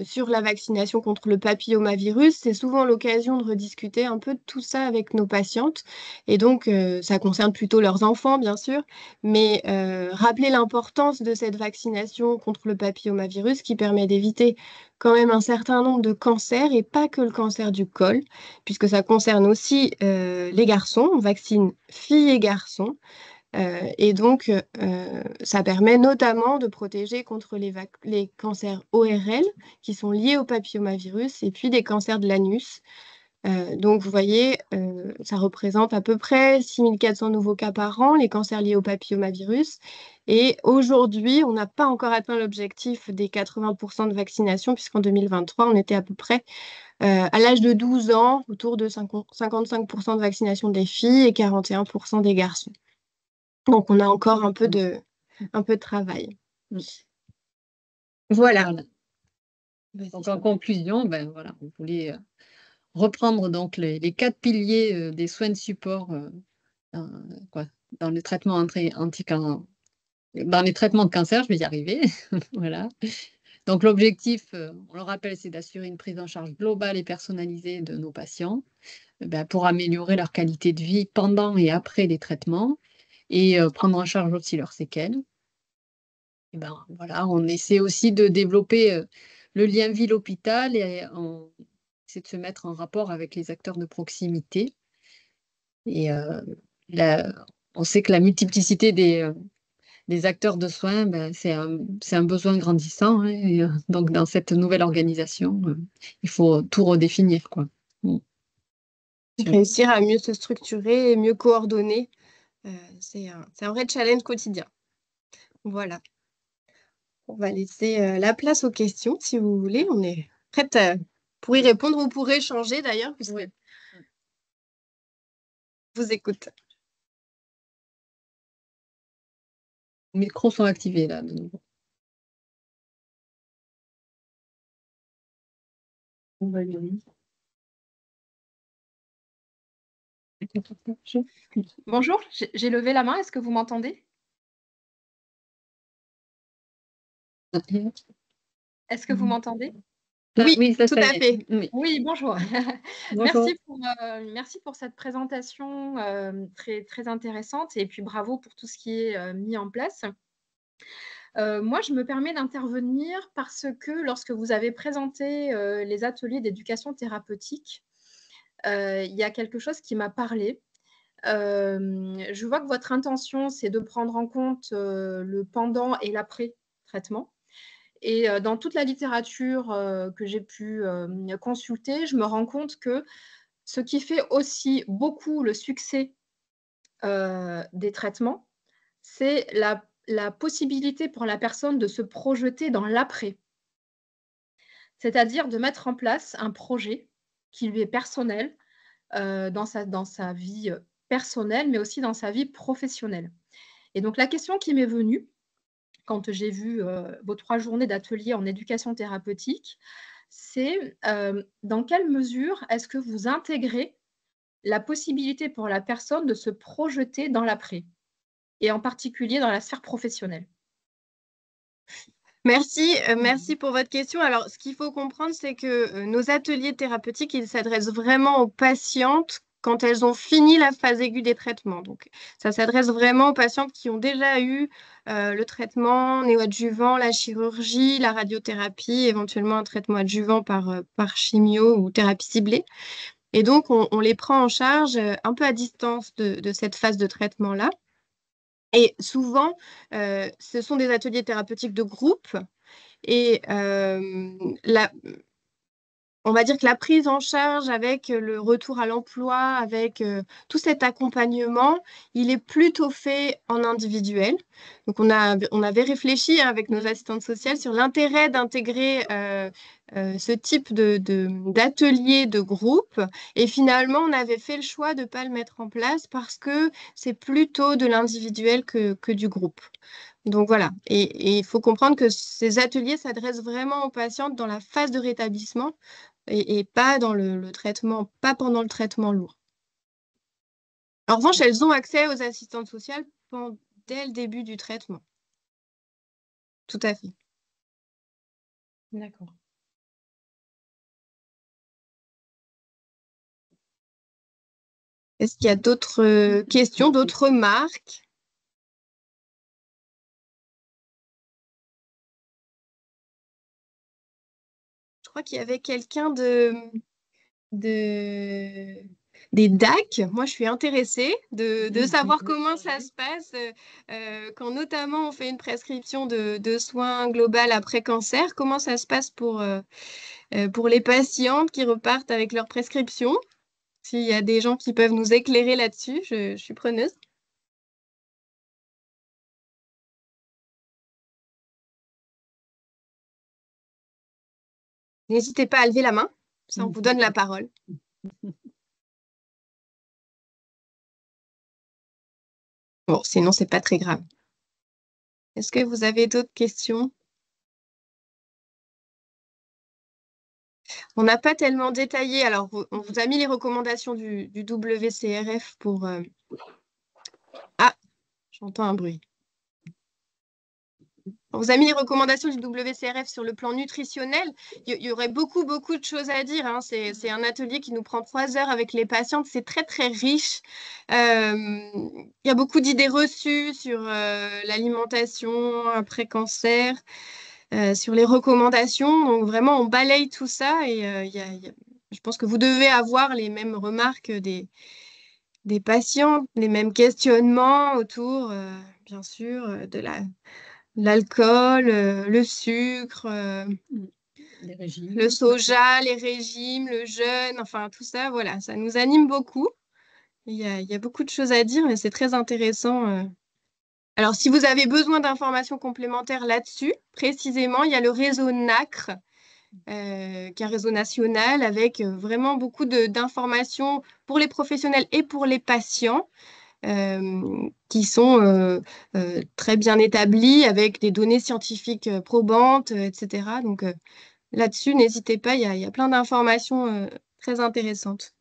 sur la vaccination contre le papillomavirus. C'est souvent l'occasion de rediscuter un peu de tout ça avec nos patientes. Et donc, ça concerne plutôt leurs enfants, bien sûr, mais rappeler l'importance de cette vaccination contre le papillomavirus qui permet d'éviter quand même un certain nombre de cancers, et pas que le cancer du col, puisque ça concerne aussi les garçons. On vaccine filles et garçons. Et donc, ça permet notamment de protéger contre les cancers ORL qui sont liés au papillomavirus, et puis des cancers de l'anus. Donc, vous voyez, ça représente à peu près 6400 nouveaux cas par an, les cancers liés au papillomavirus. Et aujourd'hui, on n'a pas encore atteint l'objectif des 80% de vaccination, puisqu'en 2023, on était à peu près à l'âge de 12 ans, autour de 55% de vaccination des filles et 41% des garçons. Donc, on a encore un peu de travail. Voilà.
Voilà. Donc, en conclusion, voilà, on voulait reprendre donc les 4 piliers des soins de support dans, dans le traitement dans les traitements de cancer, je vais y arriver. Voilà. Donc, l'objectif, on le rappelle, c'est d'assurer une prise en charge globale et personnalisée de nos patients pour améliorer leur qualité de vie pendant et après les traitements et prendre en charge aussi leurs séquelles. Et voilà, on essaie aussi de développer le lien ville-hôpital et on essaie de se mettre en rapport avec les acteurs de proximité. Et on sait que la multiplicité des acteurs de soins, c'est un besoin grandissant, hein, et, donc, dans cette nouvelle organisation, il faut tout redéfinir, quoi. Mm.
Réussir à mieux se structurer et mieux coordonner, c'est un vrai challenge quotidien. Voilà. On va laisser la place aux questions, si vous voulez. On est prête pour y répondre ou pour échanger d'ailleurs, puisque
Oui.
je vous écoute.
Les micros sont activés, là, de nouveau.
Bonjour, j'ai levé la main. Est-ce que vous m'entendez? Est-ce que vous m'entendez?
Oui,
oui, ça
tout à fait.
Oui.
Oui, bonjour.
Bonjour.
Merci pour cette présentation très, très intéressante et puis bravo pour tout ce qui est mis en place. Moi, je me permets d'intervenir parce que lorsque vous avez présenté les ateliers d'éducation thérapeutique, il y a quelque chose qui m'a parlé. Je vois que votre intention, c'est de prendre en compte le pendant et l'après-traitement. Et dans toute la littérature que j'ai pu consulter, je me rends compte que ce qui fait aussi beaucoup le succès des traitements, c'est la possibilité pour la personne de se projeter dans l'après. C'est-à-dire de mettre en place un projet qui lui est personnel dans sa vie personnelle, mais aussi dans sa vie professionnelle. Et donc la question qui m'est venue, quand j'ai vu vos 3 journées d'ateliers en éducation thérapeutique, c'est dans quelle mesure est-ce que vous intégrez la possibilité pour la personne de se projeter dans l'après et en particulier dans la sphère professionnelle?
Merci pour votre question. Alors, ce qu'il faut comprendre, c'est que nos ateliers thérapeutiques, ils s'adressent vraiment aux patientes quand elles ont fini la phase aiguë des traitements. Donc, ça s'adresse vraiment aux patientes qui ont déjà eu le traitement néoadjuvant, la chirurgie, la radiothérapie, éventuellement un traitement adjuvant par chimio ou thérapie ciblée. Et donc, on les prend en charge un peu à distance de cette phase de traitement-là. Et souvent, ce sont des ateliers thérapeutiques de groupe. Et on va dire que la prise en charge avec le retour à l'emploi, avec tout cet accompagnement, il est plutôt fait en individuel. Donc, on avait réfléchi avec nos assistantes sociales sur l'intérêt d'intégrer ce type d'atelier de groupe. Et finalement, on avait fait le choix de ne pas le mettre en place parce que c'est plutôt de l'individuel que du groupe. Donc voilà, et il faut comprendre que ces ateliers s'adressent vraiment aux patientes dans la phase de rétablissement et pas dans le traitement, pas pendant le traitement lourd. En revanche, elles ont accès aux assistantes sociales dès le début du traitement. Tout à fait.
D'accord.
Est-ce qu'il y a d'autres questions, d'autres remarques? Je crois qu'il y avait quelqu'un des DAC. Moi, je suis intéressée de savoir comment ça se passe quand notamment on fait une prescription de soins global après cancer. Comment ça se passe pour les patientes qui repartent avec leur prescription? S'il y a des gens qui peuvent nous éclairer là-dessus, je suis preneuse. N'hésitez pas à lever la main, ça on vous donne la parole. Bon, sinon, c'est pas très grave. Est-ce que vous avez d'autres questions? On n'a pas tellement détaillé. Alors, on vous a mis les recommandations du WCRF pour... Ah, j'entends un bruit. On vous a mis les recommandations du WCRF sur le plan nutritionnel. Il y aurait beaucoup, beaucoup de choses à dire, hein. C'est un atelier qui nous prend 3 heures avec les patientes. C'est très, très riche. Il y a beaucoup d'idées reçues sur l'alimentation après cancer, sur les recommandations. Donc, vraiment, on balaye tout ça. Et je pense que vous devez avoir les mêmes remarques des patients, les mêmes questionnements autour, bien sûr, de l'alcool, le sucre, le soja, les régimes, le jeûne, enfin tout ça, voilà, ça nous anime beaucoup. Il y a beaucoup de choses à dire, mais c'est très intéressant. Alors, si vous avez besoin d'informations complémentaires là-dessus, précisément, il y a le réseau NACRE, qui est un réseau national avec vraiment beaucoup d'informations pour les professionnels et pour les patients. Qui sont très bien établies avec des données scientifiques probantes, etc. Donc, là-dessus, n'hésitez pas, il y a plein d'informations très intéressantes.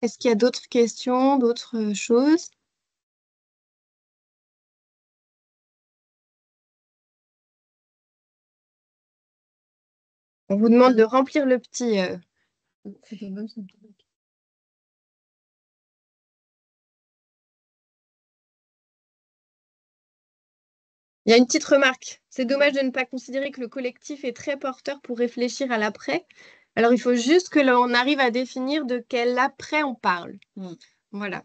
Est-ce qu'il y a d'autres questions, d'autres choses? On vous demande de remplir le petit... Il y a une petite remarque. C'est dommage de ne pas considérer que le collectif est très porteur pour réfléchir à l'après. Alors, il faut juste que l'on arrive à définir de quel après on parle. Voilà.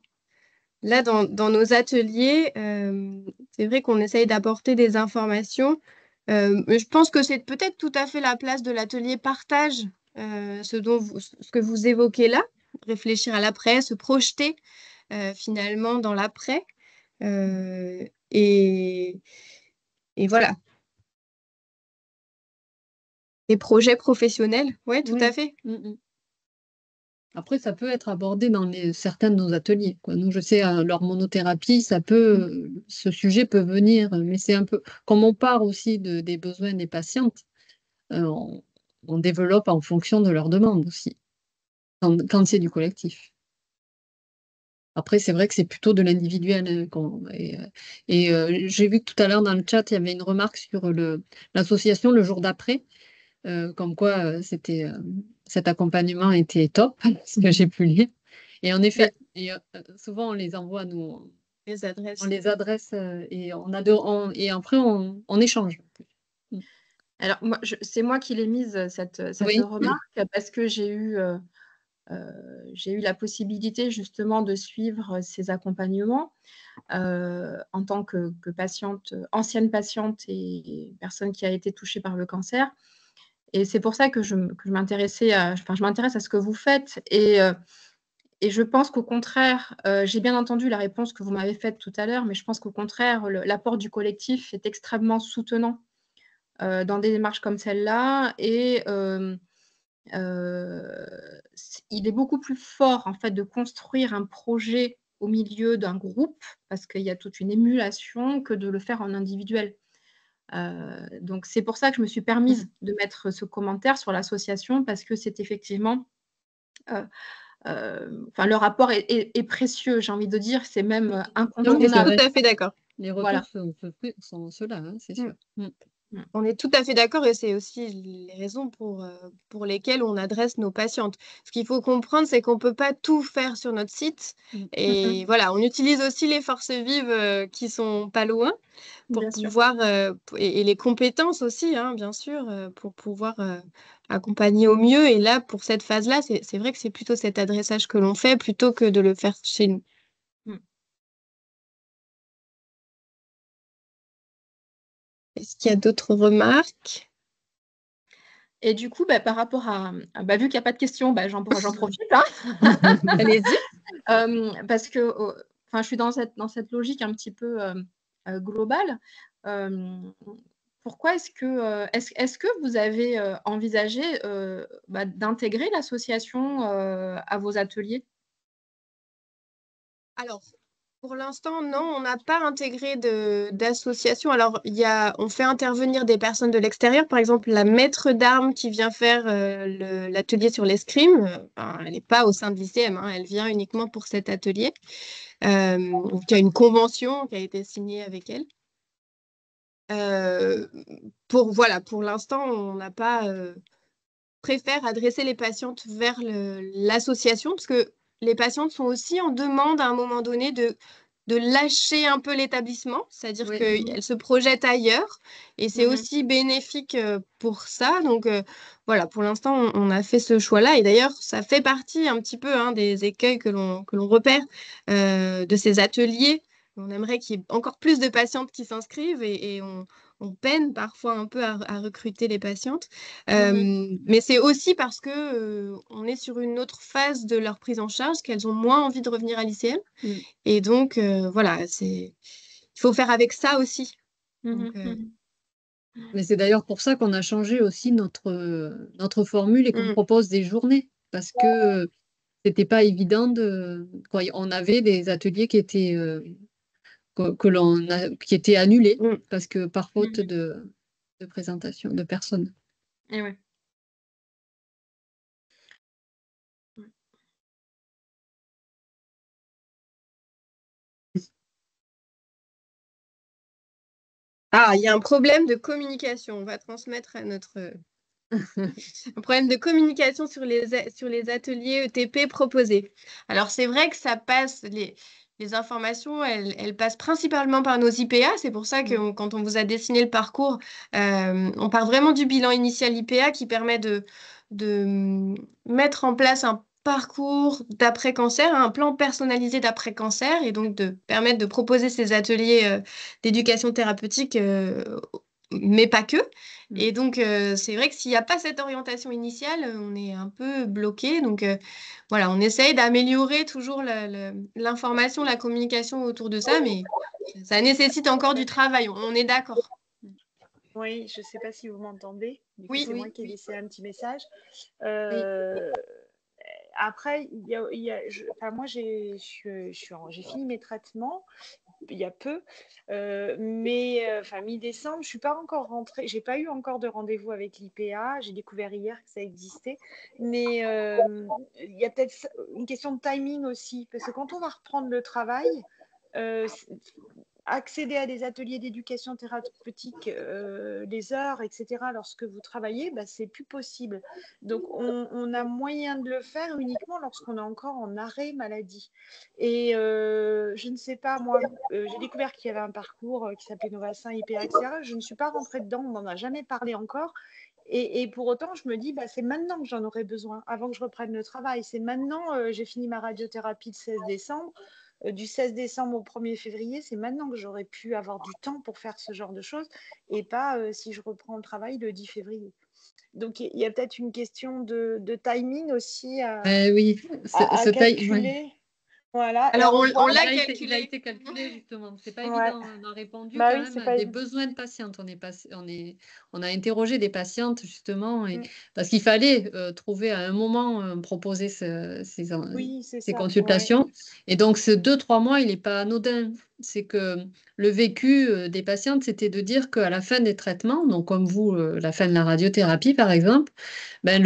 Là, dans nos ateliers, c'est vrai qu'on essaye d'apporter des informations. Mais je pense que c'est peut-être tout à fait la place de l'atelier partage, ce que vous évoquez là, réfléchir à l'après, se projeter finalement dans l'après. Euh, et, et voilà. Des projets professionnels, oui, tout à fait.
Après, ça peut être abordé dans certains de nos ateliers, quoi. Nous, je sais, leur monothérapie, ce sujet peut venir, mais c'est un peu, comme on part aussi des besoins des patientes, on développe en fonction de leurs demandes aussi, quand c'est du collectif. Après, c'est vrai que c'est plutôt de l'individuel, hein, j'ai vu que tout à l'heure dans le chat, il y avait une remarque sur l'association le jour d'après, comme quoi cet accompagnement était top, ce que j'ai pu lire. Et en effet, souvent on les envoie, nous,
Les adresses.
on les adresse et et après on échange.
Alors, c'est moi qui l'ai mise, cette remarque, parce que j'ai eu la possibilité justement de suivre ces accompagnements en tant que patiente, ancienne patiente et personne qui a été touchée par le cancer. Et c'est pour ça que je m'intéresse à ce que vous faites. Et je pense qu'au contraire, j'ai bien entendu la réponse que vous m'avez faite tout à l'heure, mais je pense qu'au contraire, l'apport du collectif est extrêmement soutenant dans des démarches comme celle-là. Et il est beaucoup plus fort en fait de construire un projet au milieu d'un groupe, parce qu'il y a toute une émulation, que de le faire en individuel. Donc c'est pour ça que je me suis permise de mettre ce commentaire sur l'association, parce que c'est effectivement le rapport est précieux, j'ai envie de dire, c'est même incontournable.
On est tout à fait d'accord.
Les retours sont ceux-là, hein, c'est sûr.
On est tout à fait d'accord, et c'est aussi les raisons pour lesquelles on adresse nos patientes. Ce qu'il faut comprendre, c'est qu'on ne peut pas tout faire sur notre site. Et voilà, on utilise aussi les forces vives qui sont pas loin pour
Bien
pouvoir, et les compétences aussi, hein, bien sûr, pour pouvoir accompagner au mieux. Et là, pour cette phase-là, c'est vrai que c'est plutôt cet adressage que l'on fait plutôt que de le faire chez nous. Est-ce qu'il y a d'autres remarques?
Et du coup, par rapport à vu qu'il n'y a pas de questions, j'en profite. Hein.
Allez-y.
Parce que je suis dans cette logique un petit peu globale. Pourquoi est-ce que vous avez envisagé d'intégrer l'association à vos ateliers?
Alors, pour l'instant, non, on n'a pas intégré d'association. Alors, on fait intervenir des personnes de l'extérieur, par exemple la maître d'armes qui vient faire l'atelier sur l'escrime. Elle n'est pas au sein de l'ICM, hein, elle vient uniquement pour cet atelier. Il y a une convention qui a été signée avec elle. Pour l'instant, on n'a pas préfère adresser les patientes vers l'association, parce que les patientes sont aussi en demande à un moment donné de lâcher un peu l'établissement, c'est-à-dire qu'elles se projettent ailleurs, et c'est aussi bénéfique pour ça. Donc voilà, pour l'instant, on a fait ce choix-là, et d'ailleurs, ça fait partie un petit peu des écueils que l'on repère de ces ateliers. On aimerait qu'il y ait encore plus de patientes qui s'inscrivent, et on peine parfois un peu à recruter les patientes. Mais c'est aussi parce que on est sur une autre phase de leur prise en charge, qu'elles ont moins envie de revenir à l'ICM. Et donc, voilà, il faut faire avec ça aussi.
Mais c'est d'ailleurs pour ça qu'on a changé aussi notre formule et qu'on propose des journées, parce que c'était pas évident on avait des ateliers qui étaient qui étaient annulées
Mm.
parce que par faute de présentation de personnes.
Et ouais.
Ah, il y a un problème de communication. On va transmettre à notre... un problème de communication sur les ateliers ETP proposés. Alors, c'est vrai que ça passe, les informations, elles passent principalement par nos IPA. C'est pour ça que quand on vous a dessiné le parcours, on part vraiment du bilan initial IPA qui permet de mettre en place un parcours d'après-cancer, un plan personnalisé d'après-cancer et donc de permettre de proposer ces ateliers d'éducation thérapeutique, mais pas que. Et donc, c'est vrai que s'il n'y a pas cette orientation initiale, on est un peu bloqué. Donc, voilà, on essaye d'améliorer toujours l'information, la communication autour de ça, mais ça nécessite encore du travail. On est d'accord.
Oui, je ne sais pas si vous m'entendez. Du coup,
Oui,
c'est moi qui ai laissé un petit message.
oui.
Après, moi, j'ai fini mes traitements il y a peu, mais mi-décembre, je suis pas encore rentrée. J'ai pas eu encore de rendez-vous avec l'IPA. J'ai découvert hier que ça existait, mais il y a peut-être une question de timing aussi, parce que quand on va reprendre le travail, accéder à des ateliers d'éducation thérapeutique, les heures, etc., lorsque vous travaillez, bah, c'est plus possible. Donc, on a moyen de le faire uniquement lorsqu'on est encore en arrêt maladie. Et je ne sais pas, moi, j'ai découvert qu'il y avait un parcours qui s'appelait Novacin, IPA, etc. Je ne suis pas rentrée dedans, on n'en a jamais parlé encore. Et pour autant, je me dis, bah, c'est maintenant que j'en aurais besoin, avant que je reprenne le travail. C'est maintenant, j'ai fini ma radiothérapie le 16 décembre. Du 16 décembre au 1er février, c'est maintenant que j'aurais pu avoir du temps pour faire ce genre de choses et pas si je reprends le travail le 10 février. Donc, il y a peut-être une question de timing aussi
Oui,
à calculer.
ouais.
Voilà.
Alors, on l'a
Il a
calculé.
été calculé justement. C'est pas
Ouais.
évident. On a répondu
Bah
quand
oui,
même
c'est
à
pas
des
évident.
besoins de patientes. On a interrogé des patientes justement parce qu'il fallait trouver à un moment proposer
Oui, c'est
ces
ça. Ouais.
consultations. Et donc, ce 2-3 mois, il n'est pas anodin. C'est que le vécu des patientes, c'était de dire qu'à la fin des traitements, donc comme vous, la fin de la radiothérapie par exemple, ben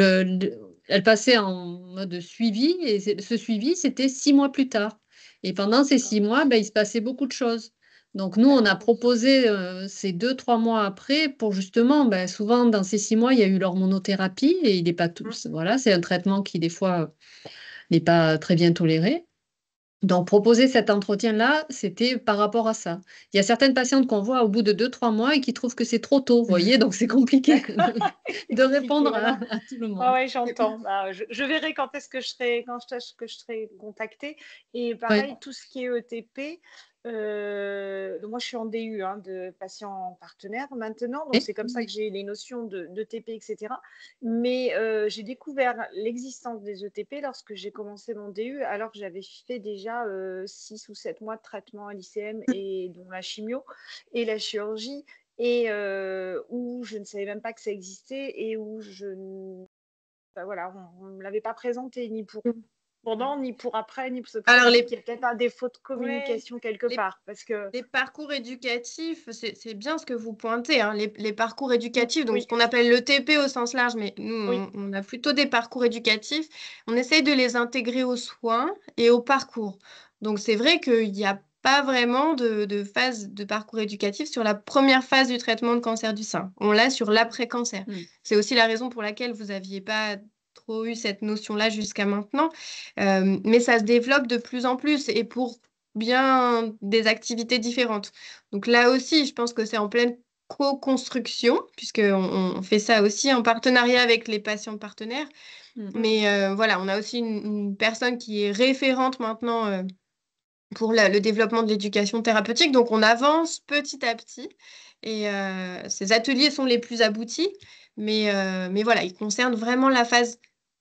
elle passait en mode suivi et ce suivi, c'était 6 mois plus tard. Et pendant ces 6 mois, ben, il se passait beaucoup de choses. Donc, nous, on a proposé ces 2-3 mois après pour justement, ben, souvent dans ces 6 mois, il y a eu l'hormonothérapie et il n'est pas tout. Voilà, c'est un traitement qui, des fois, n'est pas très bien toléré. Donc, proposer cet entretien-là, c'était par rapport à ça. Il y a certaines patientes qu'on voit au bout de 2-3 mois et qui trouvent que c'est trop tôt, vous voyez, donc c'est compliqué de répondre à tout le monde.
Ah ouais, j'entends. Bah, je verrai quand est-ce que je serai contactée. Et pareil, tout ce qui est ETP, moi je suis en DU de patient partenaire maintenant, donc c'est comme ça que j'ai les notions d'ETP, etc. Mais j'ai découvert l'existence des ETP lorsque j'ai commencé mon DU, alors que j'avais fait déjà 6 ou 7 mois de traitement à l'ICM et dont la chimio et la chirurgie. Et où je ne savais même pas que ça existait et où voilà, on ne me l'avait pas présenté ni pour pendant, ni pour après, ni pour ce
Alors,
il y a peut-être un défaut de communication quelque part. Parce que
les parcours éducatifs, c'est bien ce que vous pointez, hein, les parcours éducatifs, donc
oui.
ce qu'on appelle l'ETP au sens large, mais nous, on a plutôt des parcours éducatifs. On essaye de les intégrer aux soins et au parcours. Donc, c'est vrai qu'il n'y a pas vraiment de phase de parcours éducatif sur la première phase du traitement de cancer du sein. On l'a sur l'après-cancer. C'est aussi la raison pour laquelle vous n'aviez pas trop eu cette notion-là jusqu'à maintenant. Mais ça se développe de plus en plus et pour bien des activités différentes. Donc là aussi, je pense que c'est en pleine co-construction, puisqu'on fait ça aussi en partenariat avec les patients partenaires. Mais voilà, on a aussi une personne qui est référente maintenant pour le développement de l'éducation thérapeutique. Donc on avance petit à petit. Et ces ateliers sont les plus aboutis. Mais voilà, ils concernent vraiment la phase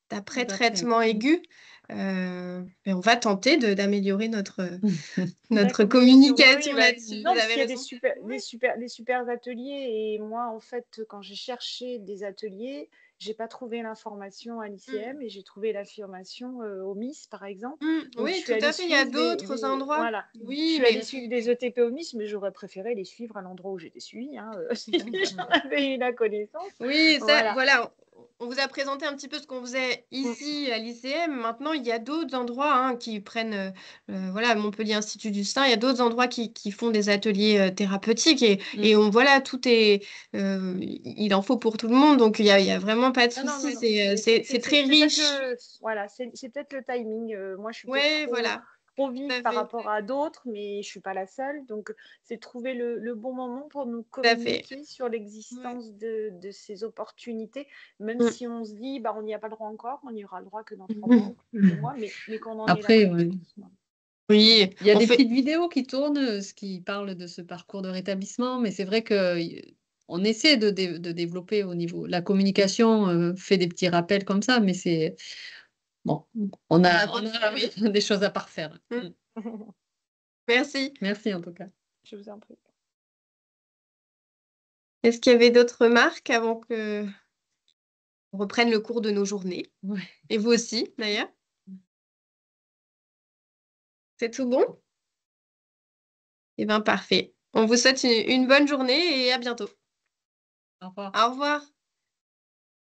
d'après-traitement aigu. Mais on va tenter d'améliorer notre communication
oui,
là-dessus.
non,
Vous
parce
avez
qu'il y a
raison.
des super ateliers. Et moi, en fait, quand j'ai cherché des ateliers, j'ai pas trouvé l'information à l'ICM et j'ai trouvé l'affirmation au MIS, par exemple. Donc, je
Oui,
suis
tout
allée
à fait. Il y a
suivre
d'autres endroits.
voilà. Je
Oui,
suis
mais
allée suivre des ETP au MIS, mais j'aurais préféré les suivre à l'endroit où j'étais suivie, hein, si j'en avais eu la connaissance.
oui, ça,
Voilà.
voilà. On vous a présenté un petit peu ce qu'on faisait ici à l'ICM. Maintenant, il y a d'autres endroits qui prennent, voilà, Montpellier Institut du Sein. Il y a d'autres endroits qui font des ateliers thérapeutiques et voilà, tout est, il en faut pour tout le monde. Donc, il y a vraiment pas de
Non, non,
souci.
non, non.
C'est très riche.
Voilà, c'est peut-être le timing. Moi, je suis peut-être
Ouais, voilà,
trop
tout
vive
à
par
fait,
rapport à d'autres, mais je suis pas la seule. Donc, c'est trouver le bon moment pour nous
tout à fait.
communiquer sur
Ouais.
l'existence de ces opportunités, même
Mm.
si on se dit, bah, on n'y a pas le droit encore, on n'y aura le droit que dans 3 mois ou plus de mois, mais qu'on en ait la
Après,
connaissance.
Oui,
il y a
on
des
fait.
petites vidéos qui tournent qui parlent de ce parcours de rétablissement, mais c'est vrai que on essaie de développer au niveau. La communication fait des petits rappels comme ça, mais c'est bon, on a
Oui.
des choses à parfaire.
Mm. Merci.
Merci en tout cas.
Je vous en prie.
Est-ce qu'il y avait d'autres remarques avant que on reprenne le cours de nos journées?
Ouais.
Et vous aussi, d'ailleurs? C'est tout bon? Eh bien, parfait. On vous souhaite une bonne journée et à bientôt.
Au revoir.
Au revoir.